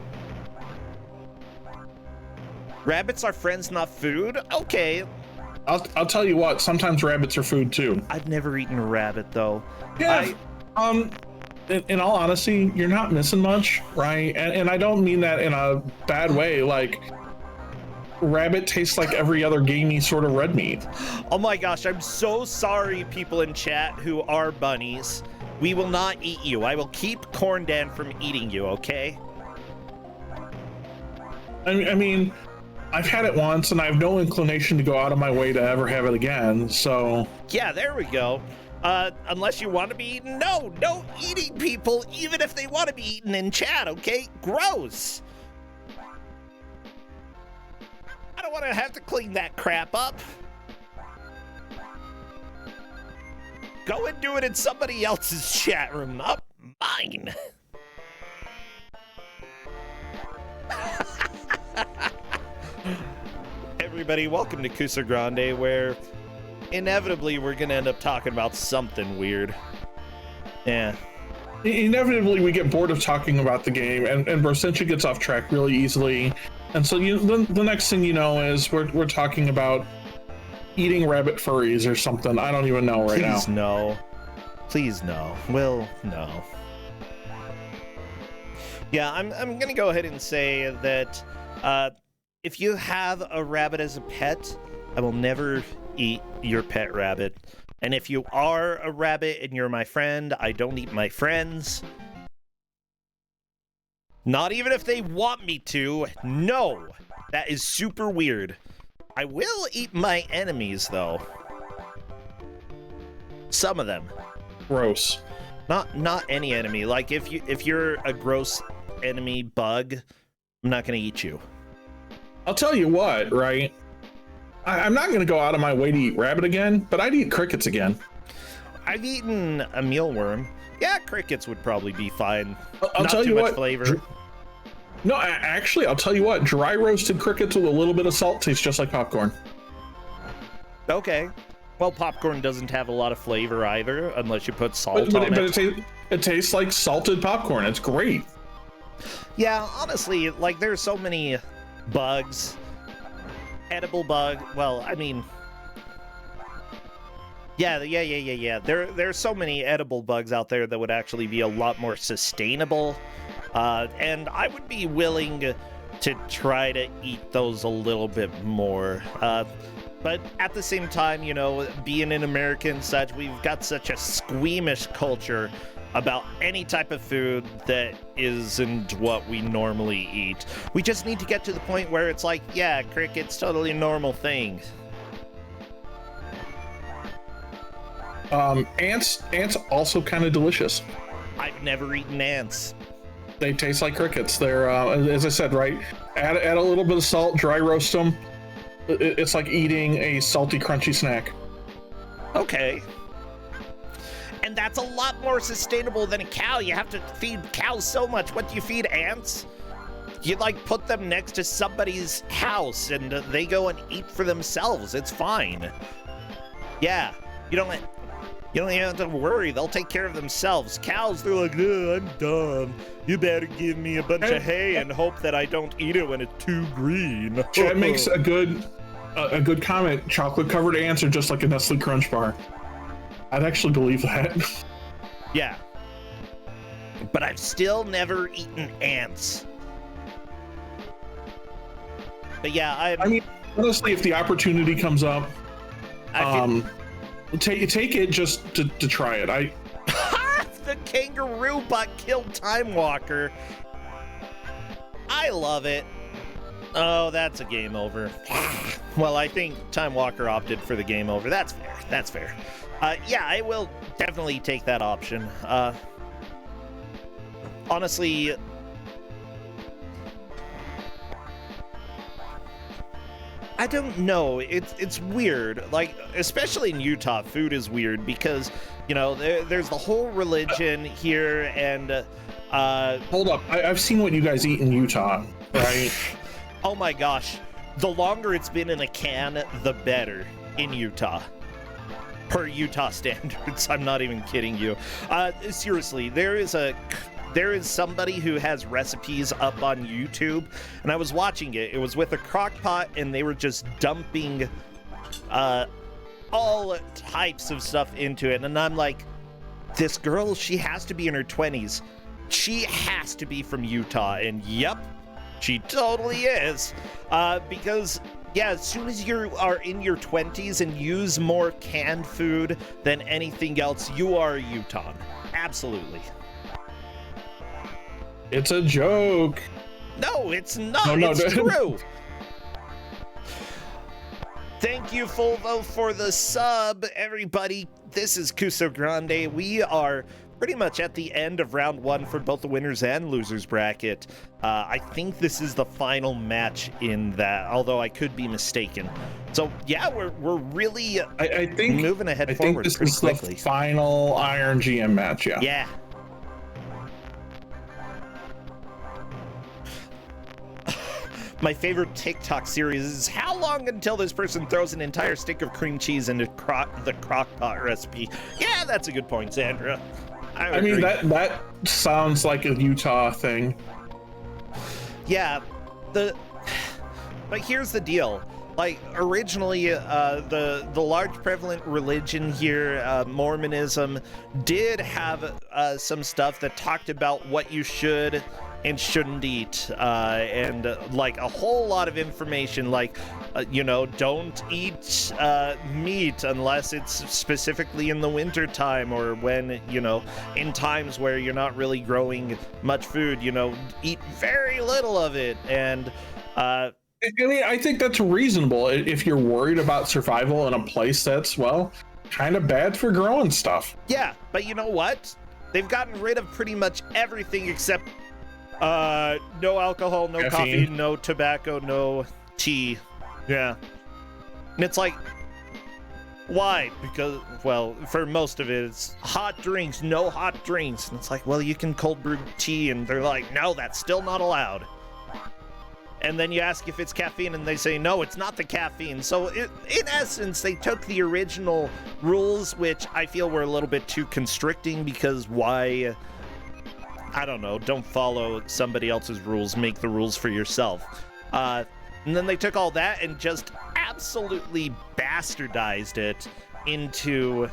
Rabbits are friends, not food? Okay. I'll tell you what, sometimes rabbits are food too. I've never eaten a rabbit, though. Yeah. In all honesty, you're not missing much, right? And I don't mean that in a bad way. Like, rabbit tastes like every other gamey sort of red meat. Oh my gosh, I'm so sorry, people in chat who are bunnies. We will not eat you. I will keep Corndan from eating you, okay? I mean, I've had it once, and I have no inclination to go out of my way to ever have it again, so... Yeah, there we go. Unless you want to be eaten. No eating people, even if they want to be eaten in chat, okay? Gross. I don't want to have to clean that crap up. Go and do it in somebody else's chat room, not mine. Everybody, welcome to Kuso6rande, where inevitably we're gonna end up talking about something weird. Yeah. Inevitably, we get bored of talking about the game, and Brosentia gets off track really easily. And so the next thing you know is we're talking about eating rabbit furries or something. I don't even know right now. Please no. Please no. Will, no. Yeah, I'm gonna go ahead and say that if you have a rabbit as a pet, I will never eat your pet rabbit. And if you are a rabbit and you're my friend, I don't eat my friends. Not even if they want me to. No, that is super weird. I will eat my enemies, though. Some of them. Gross. Not any enemy. Like if you're a gross enemy bug, I'm not gonna eat you. I'll tell you what, right? I'm not going to go out of my way to eat rabbit again, but I'd eat crickets again. I've eaten a mealworm. Yeah, crickets would probably be fine. I'll not tell too you much what. flavor. No, actually, I'll tell you what. Dry roasted crickets with a little bit of salt tastes just like popcorn. Okay. Well, popcorn doesn't have a lot of flavor either, unless you put salt on it. But it tastes like salted popcorn. It's great. Yeah, honestly, like there's so many bugs. Edible bug. Well, I mean, Yeah. There's so many edible bugs out there that would actually be a lot more sustainable, and I would be willing to try to eat those a little bit more. But at the same time, you know, being an American and such, we've got such a squeamish culture about any type of food that isn't what we normally eat. We just need to get to the point where it's like, yeah, cricket's totally a normal thing. Ants also kind of delicious. I've never eaten ants. They taste like crickets. They're, as I said, right? Add a little bit of salt, dry roast them. It's like eating a salty, crunchy snack. Okay. And that's a lot more sustainable than a cow. You have to feed cows so much. What do you feed ants? You like put them next to somebody's house and they go and eat for themselves. It's fine. Yeah, you don't even have to worry. They'll take care of themselves. Cows, they're like, oh, I'm dumb. You better give me a bunch of hay and hope that I don't eat it when it's too green. That makes a good comment. Chocolate covered ants are just like a Nestle Crunch bar. I'd actually believe that. Yeah. But I've still never eaten ants. But yeah, I mean, honestly, if the opportunity comes up, take it just to try it. The kangaroo butt killed Time Walker. I love it. Oh, that's a game over. Well, I think Time Walker opted for the game over. That's fair. That's fair. Yeah, I will definitely take that option. Honestly, I don't know. It's weird. Like, especially in Utah, food is weird because, you know, there's the whole religion here, and hold up. I've seen what you guys eat in Utah, right? Oh my gosh. The longer it's been in a can, the better in Utah. Per Utah standards. I'm not even kidding you. Seriously, there is somebody who has recipes up on YouTube, and I was watching it. It was with a crock pot, and they were just dumping all types of stuff into it. And I'm like, this girl, she has to be in her 20s. She has to be from Utah. And yep, she totally is. Because, yeah, as soon as you are in your 20s and use more canned food than anything else, you are a Utah. Absolutely. It's a joke. No, it's not. No, it's true. Thank you, Fulvo, for the sub, everybody. This is Kuso6rande. We are pretty much at the end of round one for both the winners and losers bracket. I think this is the final match in that, although I could be mistaken. So yeah, we're really I think moving ahead I forward think this pretty is quickly. The final Iron GM match. Yeah. My favorite TikTok series is how long until this person throws an entire stick of cream cheese into the crock pot recipe. Yeah, that's a good point, Sandra. I mean, that sounds like a Utah thing. Yeah, but here's the deal. Like, originally, the large prevalent religion here, Mormonism, did have some stuff that talked about what you should and shouldn't eat, and like a whole lot of information, like you know, don't eat meat unless it's specifically in the winter time, or when, you know, in times where you're not really growing much food, you know, eat very little of it. And I mean, I think that's reasonable if you're worried about survival in a place that's, well, kind of bad for growing stuff. Yeah, but you know what? They've gotten rid of pretty much everything except no alcohol, no caffeine. Coffee, no tobacco, no tea. Yeah. And it's like, why? Because, well, for most of it, it's hot drinks, no hot drinks. And it's like, well, you can cold brew tea. And they're like, no, that's still not allowed. And then you ask if it's caffeine, and they say, no, it's not the caffeine. So in essence, they took the original rules, which I feel were a little bit too constricting, because why? I don't know, don't follow somebody else's rules, make the rules for yourself. And then they took all that and just absolutely bastardized it into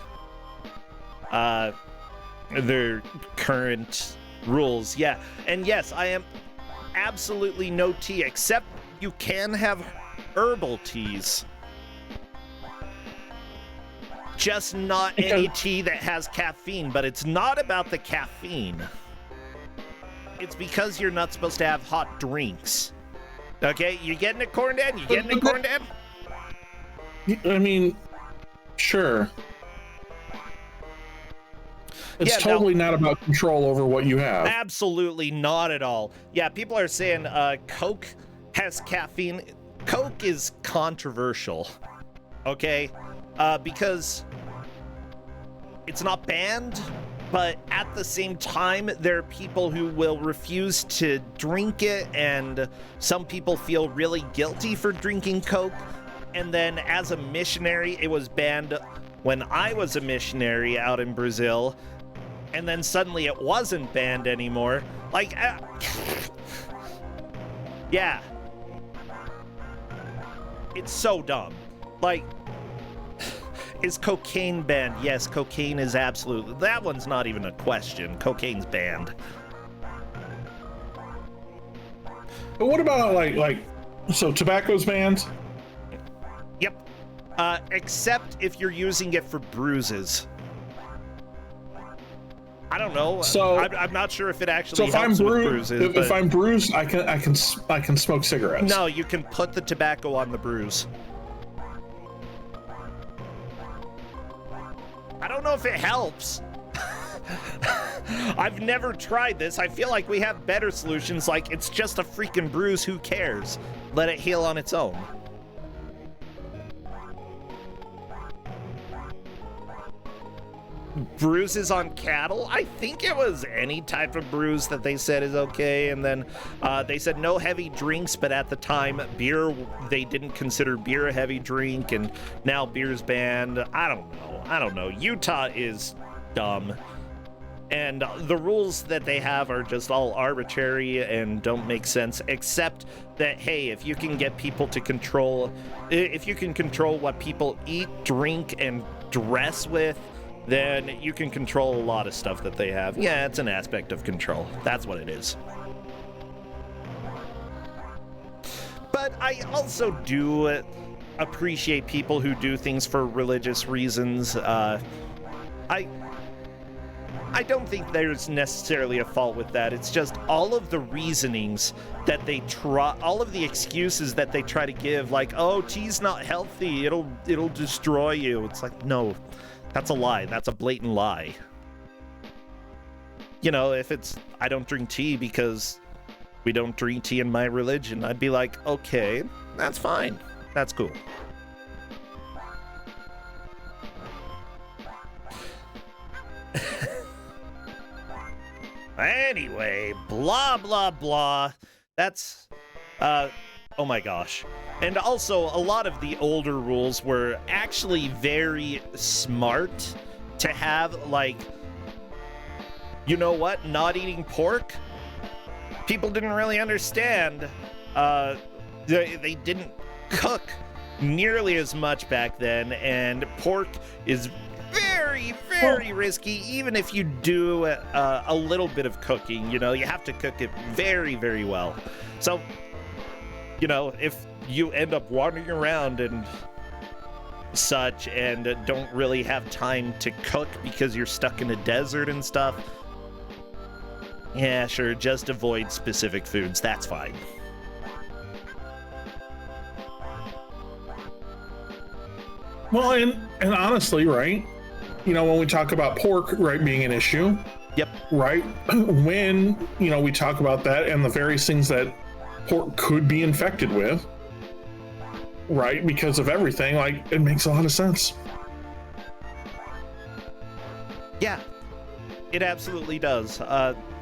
their current rules. Yeah, and yes, I am absolutely no tea, except you can have herbal teas. Just not any tea that has caffeine, but it's not about the caffeine. It's because you're not supposed to have hot drinks. Okay, you getting it, Corn Dad? You getting it, Corn Dad? I mean, sure. It's totally not about control over what you have. Absolutely not at all. Yeah, people are saying Coke has caffeine. Coke is controversial, okay? Because it's not banned, but at the same time, there are people who will refuse to drink it, and some people feel really guilty for drinking Coke. And then as a missionary, it was banned when I was a missionary out in Brazil, and then suddenly it wasn't banned anymore. Like, yeah. It's so dumb. Like, is cocaine banned? Yes, cocaine is absolutely. That one's not even a question. Cocaine's banned. But what about so tobacco's banned? Yep. Except if you're using it for bruises. I don't know. So I'm not sure if it actually if helps I'm with bruised, bruises. if I'm bruised, I can smoke cigarettes. No, you can put the tobacco on the bruise. I don't know if it helps. I've never tried this. I feel like we have better solutions, like it's just a freaking bruise, who cares? Let it heal on its own. Bruises on cattle? I think it was any type of bruise that they said is okay, and then they said no heavy drinks, but at the time beer, they didn't consider beer a heavy drink, and now beer's banned. I don't know. Utah is dumb, and the rules that they have are just all arbitrary and don't make sense, except that, hey, if you can get people to control, if you can control what people eat, drink, and dress with, then you can control a lot of stuff that they have. Yeah, it's an aspect of control. That's what it is. But I also do appreciate people who do things for religious reasons. I don't think there's necessarily a fault with that. It's just all of the reasonings that they try, all of the excuses that they try to give, like, oh, tea's not healthy, it'll destroy you. It's like, no. That's a lie. That's a blatant lie. You know, if it's, I don't drink tea because we don't drink tea in my religion, I'd be like, okay, that's fine. That's cool. Anyway, blah, blah, blah. That's, oh my gosh. And also, a lot of the older rules were actually very smart to have, like, you know what? Not eating pork? People didn't really understand. They didn't cook nearly as much back then, and pork is very, very risky, even if you do a little bit of cooking. You know, you have to cook it very, very well. So, you know, if you end up wandering around and such and don't really have time to cook because you're stuck in a desert and stuff, yeah, sure, just avoid specific foods. That's fine. Well, and honestly, right? You know, when we talk about pork, right, being an issue. Yep. Right? When, you know, we talk about that and the various things that pork could be infected with, right, because of everything, like, it makes a lot of sense. Yeah, it absolutely does.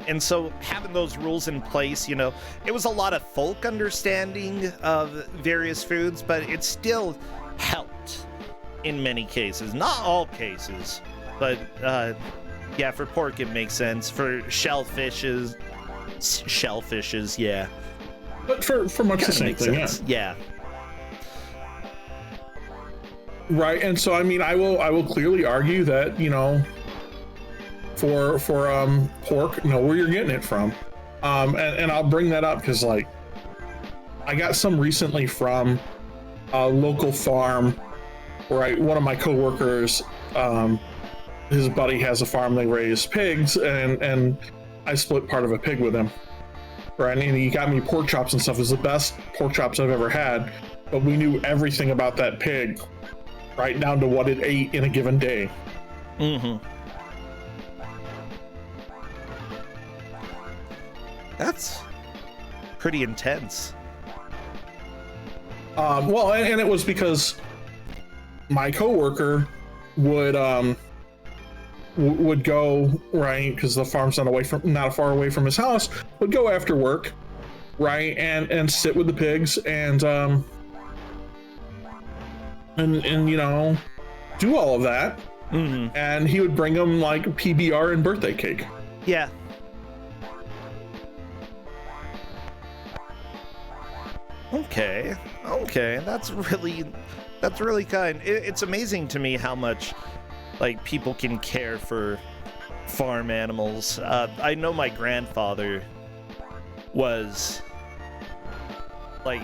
And so having those rules in place, you know, it was a lot of folk understanding of various foods, but it still helped in many cases. Not all cases, but yeah, for pork it makes sense. For shellfishes, yeah. But for much the same thing, yeah. Yeah. Right, and so I mean, I will clearly argue that, you know, for pork, know where you're getting it from. And I'll bring that up because, like, I got some recently from a local farm. Right, one of my coworkers, his buddy has a farm. They raise pigs, and I split part of a pig with him. Right, and he got me pork chops and stuff. It was the best pork chops I've ever had. But we knew everything about that pig, right down to what it ate in a given day. Mm-hmm. That's pretty intense. Well, and it was because my coworker would go, right, because the farm's not far away from his house, would go after work, right, and sit with the pigs and you know, do all of that. Mm-hmm. And he would bring them like PBR and birthday cake. Yeah. Okay, that's really kind. It's amazing to me how much, like, people can care for farm animals. I know my grandfather was, like,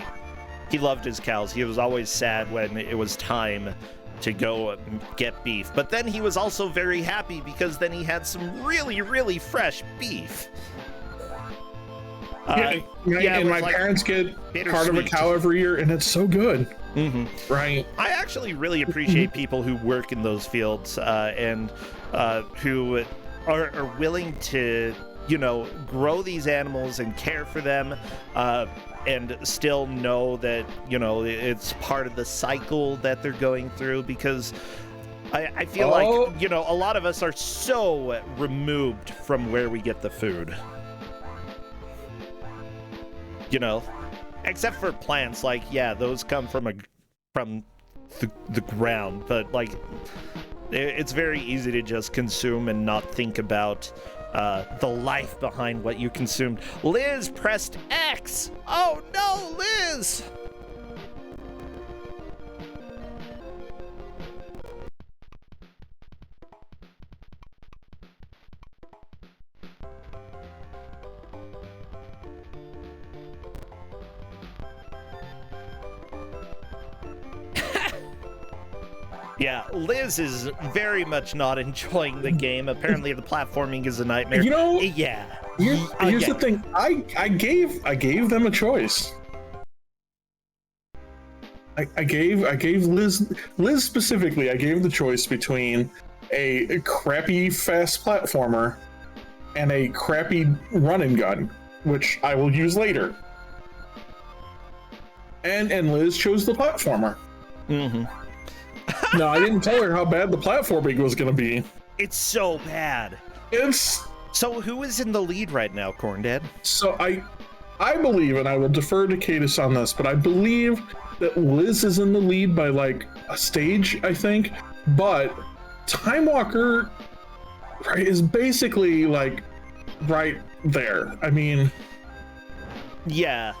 he loved his cows. He was always sad when it was time to go get beef. But then he was also very happy because then he had some really, really fresh beef. And my like parents get part of a cow every year, and it's so good. Mm-hmm. Right. I actually really appreciate people who work in those fields and who are willing to, you know, grow these animals and care for them and still know that, you know, it's part of the cycle that they're going through, because I feel like, you know, a lot of us are so removed from where we get the food. You know, except for plants, like, yeah, those come from the ground, but like, it's very easy to just consume and not think about the life behind what you consumed. Liz pressed X. Oh no, Liz. Yeah, Liz is very much not enjoying the game. Apparently, the platforming is a nightmare. You know, yeah. Here's the thing. I gave them a choice. I gave Liz specifically. I gave the choice between a crappy fast platformer and a crappy run and gun, which I will use later. And Liz chose the platformer. Mm-hmm. No, I didn't tell her how bad the platforming was going to be. It's so bad. So who is in the lead right now, Corndad? So I believe, and I will defer to Cadis on this, but I believe that Liz is in the lead by like a stage, I think. But Time Walker, right, is basically like right there. I mean, yeah.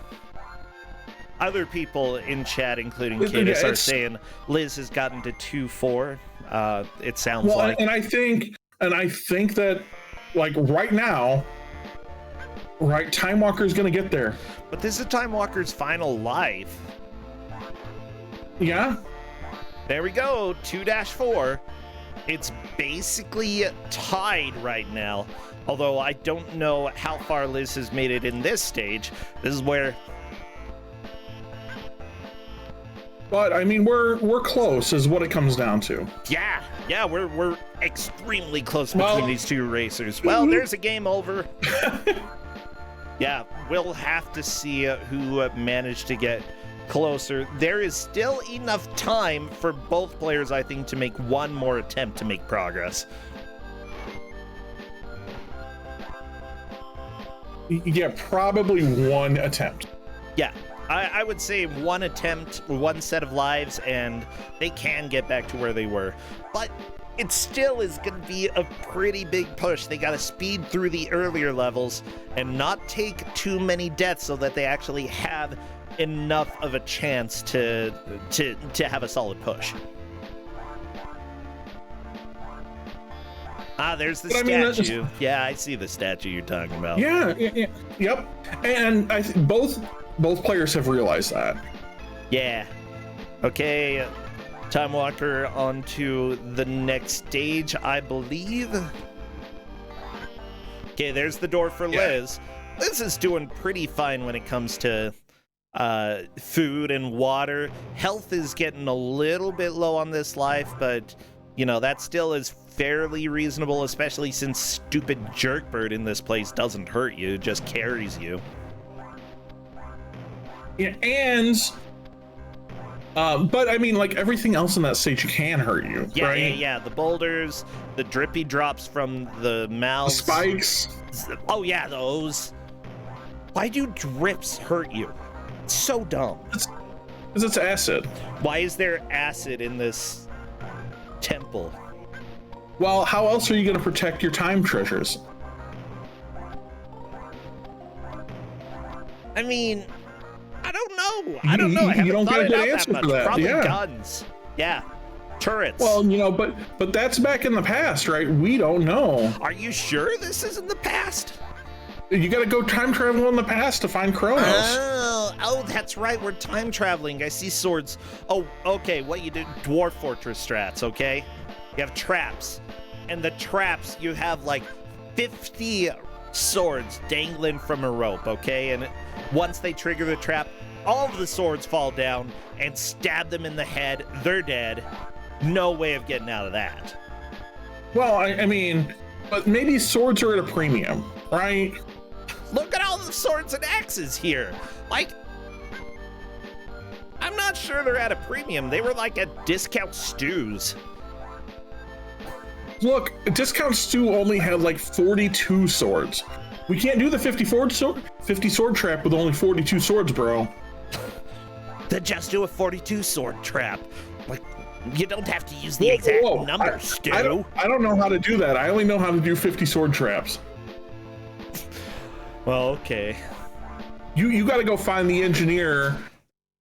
Other people in chat, including Cadis, are saying Liz has gotten to 2-4. It sounds like. And I think that, like, right now, right, Time Walker is going to get there. But this is Time Walker's final life. Yeah. There we go, 2-4. It's basically tied right now. Although I don't know how far Liz has made it in this stage. This is where. But I mean, we're close, is what it comes down to. Yeah, we're extremely close between these two racers. Well, there's a game over. Yeah, we'll have to see who managed to get closer. There is still enough time for both players, I think, to make one more attempt to make progress. Yeah, probably one attempt. Yeah. I would say one attempt, one set of lives, and they can get back to where they were. But it still is going to be a pretty big push. They got to speed through the earlier levels and not take too many deaths so that they actually have enough of a chance to have a solid push. Ah, there's the But I mean, statue. Yeah, I see the statue you're talking about. Yep. And both players have realized that. Yeah. Okay, Time Walker on to the next stage, I believe. Okay, there's the door for Liz. Liz is doing pretty fine when it comes to food and water. Health is getting a little bit low on this life, but, you know, that still is fairly reasonable, especially since stupid Jerkbird in this place doesn't hurt you, just carries you. Yeah, and... but I mean, like, everything else in that stage can hurt you, right? Yeah. The boulders, the drippy drops from the mouths. The spikes. Oh, yeah, those. Why do drips hurt you? It's so dumb. Because it's acid. Why is there acid in this temple? Well, how else are you going to protect your time treasures? I mean... I don't know. I haven't you don't thought get a it good out answer that much. for that. Probably Yeah. guns. Yeah. Turrets. Well, you know, but that's back in the past, right? We don't know. Are you sure this is in the past? You got to go time travel in the past to find Kronos. Oh, that's right. We're time traveling. I see swords. Oh, okay. What you do? Dwarf Fortress strats, okay? You have traps. And the traps, you have like 50 swords dangling from a rope, okay? And once they trigger the trap, all of the swords fall down and stab them in the head. They're dead. No way of getting out of that. Well, I mean, but maybe swords are at a premium, right? Look at all the swords and axes here. Like, I'm not sure they're at a premium. They were like at discount stews. Look, Discount Stew only had like 42 swords. We can't do the 50 sword trap with only 42 swords, bro. Then just do a 42 sword trap. Like, you don't have to use the exact number, Stu. I don't know how to do that. I only know how to do 50 sword traps. Well, okay. You got to go find the engineer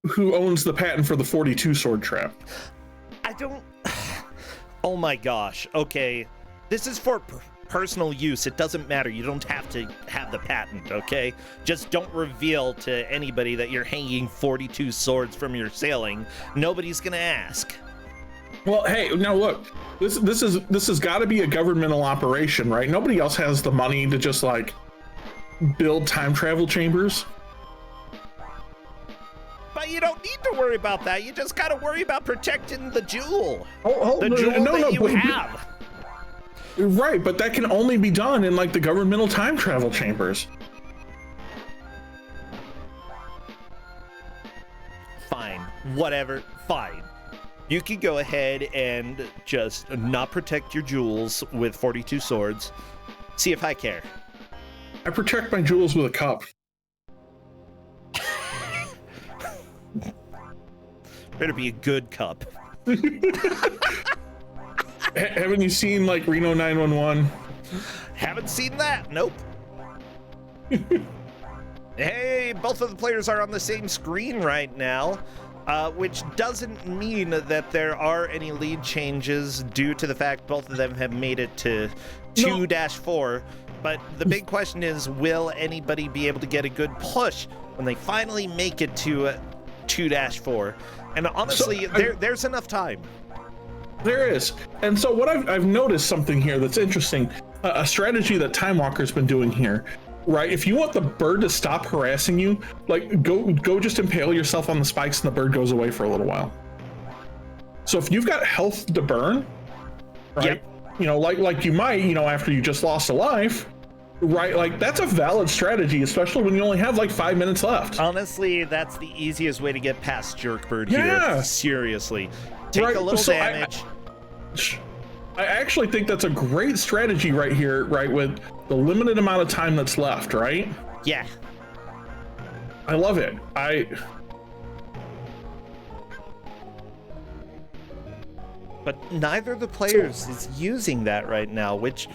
who owns the patent for the 42 sword trap. I don't... Oh my gosh. Okay. This is for personal use. It doesn't matter. You don't have to have the patent, okay? Just don't reveal to anybody that you're hanging 42 swords from your sailing. Nobody's gonna ask. Well, hey, now look. This has got to be a governmental operation, right? Nobody else has the money to just like build time travel chambers. But you don't need to worry about that. You just gotta worry about protecting the jewel. The jewel that you have. Right, but that can only be done in like the governmental time travel chambers. Fine, whatever, fine. You can go ahead and just not protect your jewels with 42 swords. See if I care. I protect my jewels with a cup. Better be a good cup. Haven't you seen like Reno 911? Haven't seen that. Nope. Hey, both of the players are on the same screen right now, which doesn't mean that there are any lead changes due to the fact both of them have made it to 2-4. But the big question is, will anybody be able to get a good push when they finally make it to 2-4? And honestly, there's enough time. There is. And so what I've noticed something here that's interesting, a strategy that Time Walker's been doing here, right? If you want the bird to stop harassing you, like go just impale yourself on the spikes and the bird goes away for a little while. So if you've got health to burn, right? Yep. You know, like you might, you know, after you just lost a life, right? Like that's a valid strategy, especially when you only have like 5 minutes left. Honestly, that's the easiest way to get past Jerkbird here. Seriously. Take a little damage. I actually think that's a great strategy right here, right? With the limited amount of time that's left, right? Yeah. I love it. But neither of the players is using that right now, which...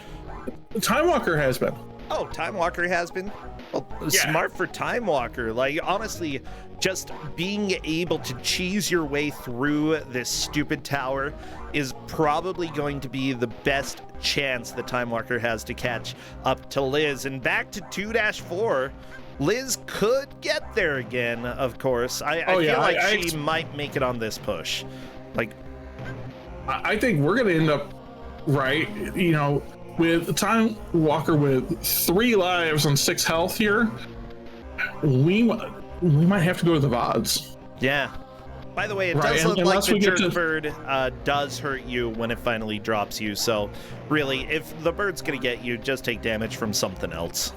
Time Walker has been. Oh, Time Walker has been? Well, Smart for Time Walker. Like, honestly, just being able to cheese your way through this stupid tower is probably going to be the best chance the Time Walker has to catch up to Liz. And back to 2-4. Liz could get there again, of course. I feel like she might make it on this push. Like, I think we're going to end up, right, you know, with Time Walker with 3 lives and 6 health here, we might have to go to the VODs. Yeah. By the way, it does look like the jerk bird does hurt you when it finally drops you. So really, if the bird's going to get you, just take damage from something else.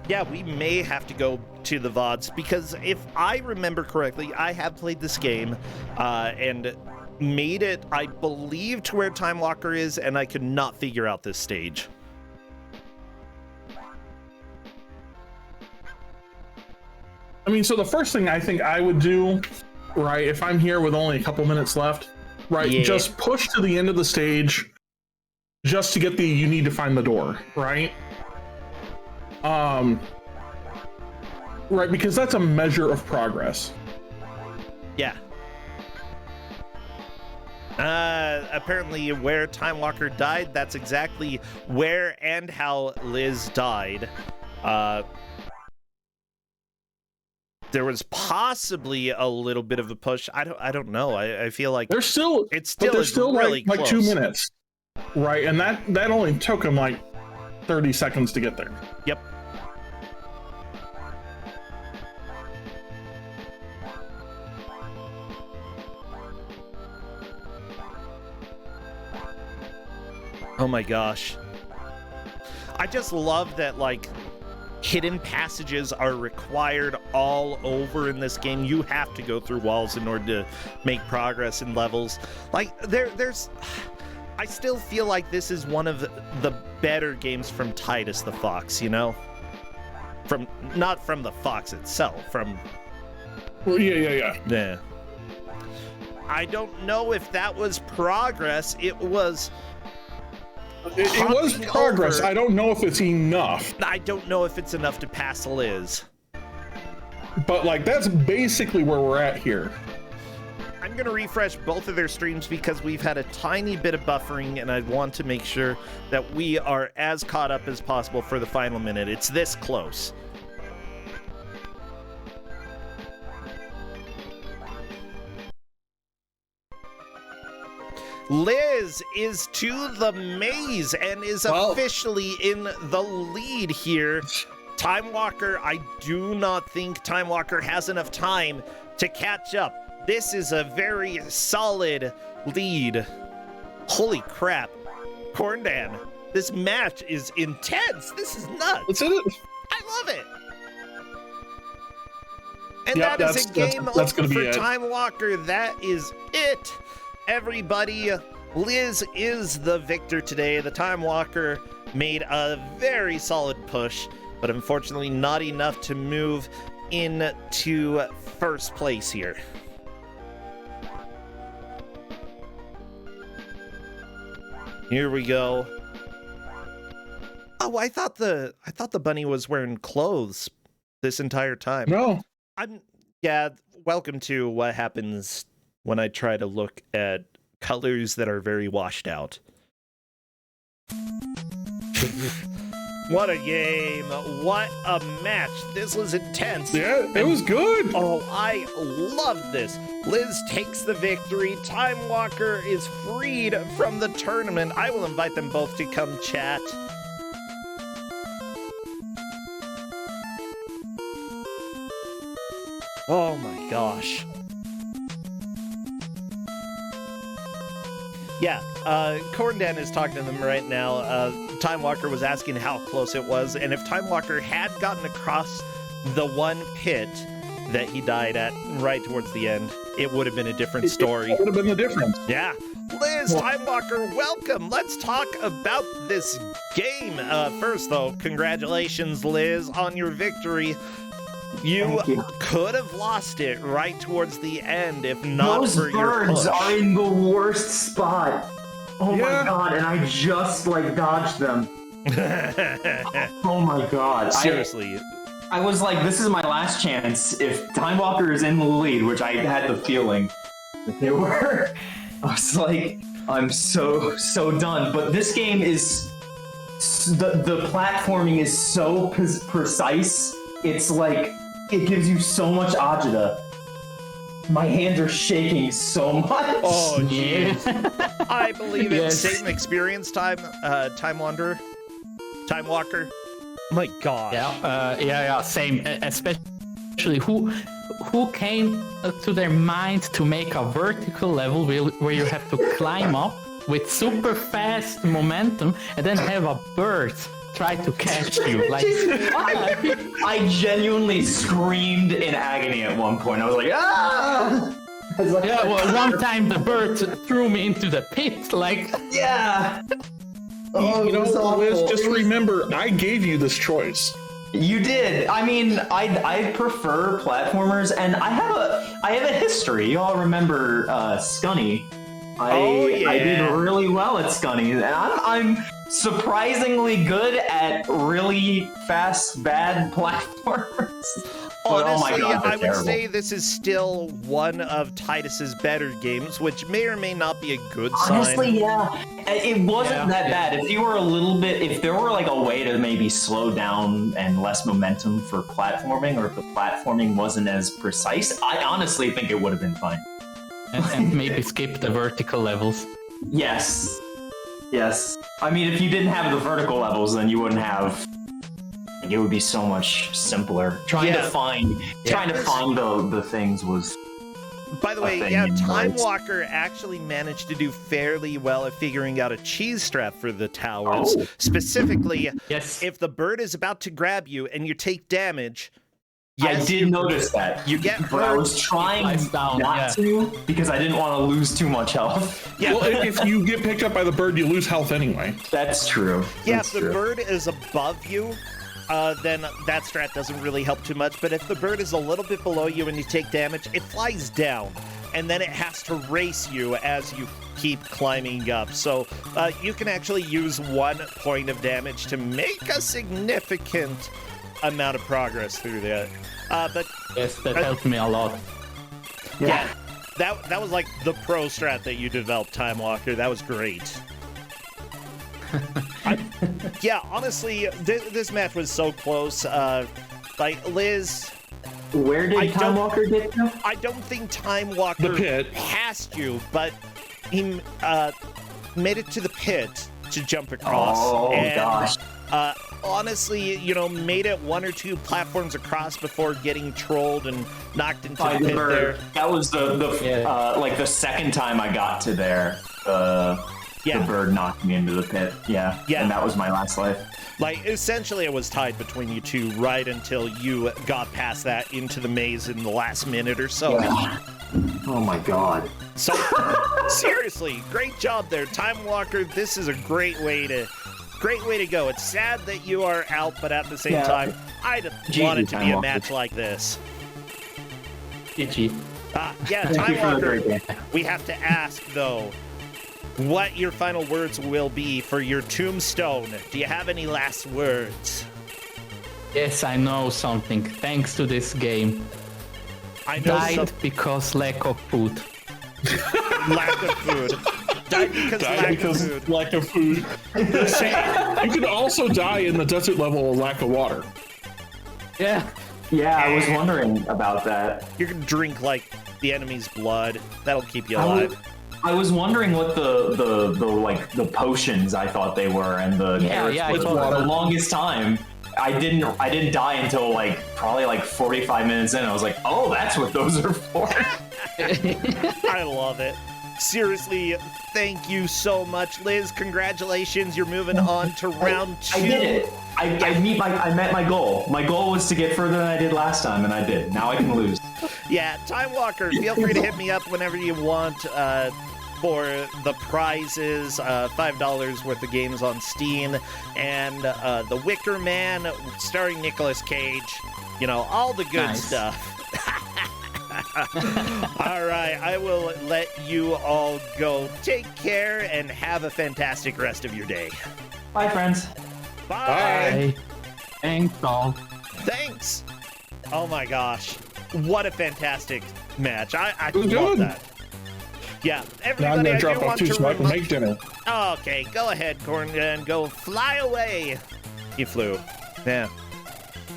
Yeah, we may have to go to the VODs because if I remember correctly, I have played this game and made it, I believe, to where Time Walker is, and I could not figure out this stage. I mean, so the first thing I think I would do, right, if I'm here with only a couple minutes left, right, just push to the end of the stage just to get the you need to find the door, right? Right, because that's a measure of progress. Yeah. Apparently where Time Walker died, that's exactly where and how Liz died. There was possibly a little bit of a push. I don't know. I feel like there's still really like 2 minutes, right? And that only took him like 30 seconds to get there. Yep. Oh my gosh. I just love that, like, hidden passages are required all over in this game. You have to go through walls in order to make progress in levels. Like, there's... I still feel like this is one of the better games from Titus the Fox, you know? Not from the Fox itself, from... Well, yeah. I don't know if that was progress. It was... It was progress. I don't know if it's enough. I don't know if it's enough to pass Liz. But, like, that's basically where we're at here. I'm going to refresh both of their streams because we've had a tiny bit of buffering, and I want to make sure that we are as caught up as possible for the final minute. It's this close. Liz is to the maze and is officially in the lead here. Time Walker, I do not think Time Walker has enough time to catch up. This is a very solid lead. Holy crap. Corndan, this match is intense. This is nuts. I love it. And that is a game over for Time Walker. That is it. Everybody, Liz is the victor today. The Time Walker made a very solid push, but unfortunately not enough to move into first place here. Here we go. Oh, I thought the bunny was wearing clothes this entire time. No. Yeah, welcome to what happens when I try to look at colors that are very washed out. What a game. What a match. This was intense. Yeah, it was good. Oh, I loved this. Liz takes the victory. Time Walker is freed from the tournament. I will invite them both to come chat. Oh my gosh. Yeah, Corndan is talking to them right now. Time Walker was asking how close it was, and if Time Walker had gotten across the one pit that he died at right towards the end, it would have been a different story. It would have been the difference. Yeah. Liz, Time Walker, welcome. Let's talk about this game. First, though, congratulations, Liz, on your victory. You could have lost it right towards the end if not Those for your push. birds are in the worst spot. Oh my god, and I just like dodged them. Oh my god. Seriously. I was like, this is my last chance. If Time Walker is in the lead, which I had the feeling that they were, I was like, I'm so done. But this game is, the platforming is so precise. It's like, it gives you so much agita. My hands are shaking so much. Oh, jeez. I believe it's Yes. same experience, Time Walker. My God. Yeah, same. Especially who came to their mind to make a vertical level where you have to climb up with super fast momentum and then have a bird try to catch you. Like, I genuinely screamed in agony at one point. I was like, ah! I was like, yeah, well, one time the bird threw me into the pit. Like, yeah. Oh, You know, it was awful. Liz, just It was- remember, I gave you this choice. You did. I mean, I prefer platformers, and I have a history. You all remember Scunny? I did really well at Scunny, and I'm surprisingly good at really fast, bad platformers. But, Honestly, oh my God, they're I would terrible. say this is still one of Titus's better games, which may or may not be a good sign. Honestly, yeah. It wasn't Yeah, that yeah. bad. If you were a little bit, if there were like a way to maybe slow down and less momentum for platforming, or if the platforming wasn't as precise, I honestly think it would have been fine. and maybe skip the vertical levels. Yes. Yes. I mean, if you didn't have the vertical levels, then you wouldn't have. It would be so much simpler. Trying to find the things was. By the a way, thing yeah, in Time Words. Walker actually managed to do fairly well at figuring out a cheese strap for the towers. Oh. Specifically, Yes. if the bird is about to grab you and you take damage, I yes, did notice that. you get But I hurt. was trying flies down, not yeah. to because I didn't want to lose too much health. Yeah, Well, if you get picked up by the bird, you lose health anyway. That's true. yeah, That's if the true. bird is above you, then that strat doesn't really help too much. But if the bird is a little bit below you and you take damage, it flies down. And then it has to race you as you keep climbing up. So you can actually use 1 point of damage to make a significant amount of progress through that. But Yes, that helped me a lot. yeah, that was like the pro strat that you developed, Time Walker. That was great. Yeah, honestly, this match was so close. Like Liz, Where I did Time don't- Walker get to? I don't think Time Walker The pit. passed you, but he made it to the pit to jump across. Oh and, gosh. Honestly, you know, made it 1 or 2 platforms across before getting trolled and knocked into By the the pit there. bird. That was the Yeah. like the second time I got to there. The bird knocked me into the pit. Yeah. Yeah. And that was my last life. Like, essentially, it was tied between you two right until you got past that into the maze in the last minute or so. Yeah. Oh my god. So, seriously, great job there, Time Walker. This is a great way to go. It's sad that you are out, but at the same Yeah. time, I'd GG, want it to be Time a Walker. match like this. GG. Yeah, Thank Time you for the Walker, great game. we have to ask, though, what your final words will be for your tombstone. Do you have any last words? Yes, I know something. Thanks to this game. I know Died because lack of food. lack of food. Died because lack of food. Lack of food. You could also die in the desert level of lack of water. Yeah. Yeah, I was wondering about that. You can drink, like, the enemy's blood. That'll keep you I alive. was- I was wondering what the potions I thought they were, and the carrots yeah, I were. thought- For the longest time. I didn't die until probably 45 minutes in. I was like, oh, that's what those are for. I love it. Seriously, thank you so much, Liz. Congratulations. You're moving on to round 2. I did it. I met my goal. My goal was to get further than I did last time, and I did. Now I can lose. Yeah, Time Walker, feel free to hit me up whenever you want. for the prizes, $5 worth of games on Steam, and The Wicker Man starring Nicolas Cage. You know, all the good Nice. stuff. All right, I will let you all go. Take care and have a fantastic rest of your day. Bye, friends. Bye. Hey, thanks all. Thanks. Oh my gosh. What a fantastic match. I It was love good. that. Yeah, Now I'm everybody, gonna I drop do off want too to so I can make dinner. Okay, go ahead, Corn, and go fly away. You flew. Yeah.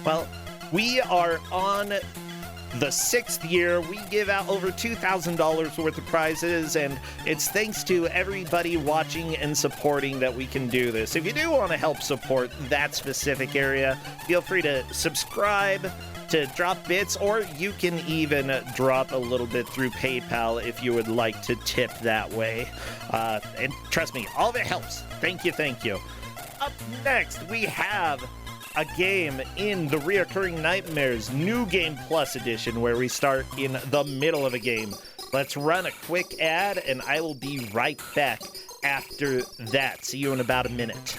Well, we are on the 6th year. We give out over $2,000 worth of prizes, and it's thanks to everybody watching and supporting that we can do this. If you do want to help support that specific area, feel free to subscribe, to drop bits, or you can even drop a little bit through PayPal if you would like to tip that way. And trust me, all of it helps. Thank you, thank you. Up next, we have a game in the Reoccurring Nightmares New Game Plus Edition, where we start in the middle of a game. Let's run a quick ad, and I will be right back after that. See you in about a minute.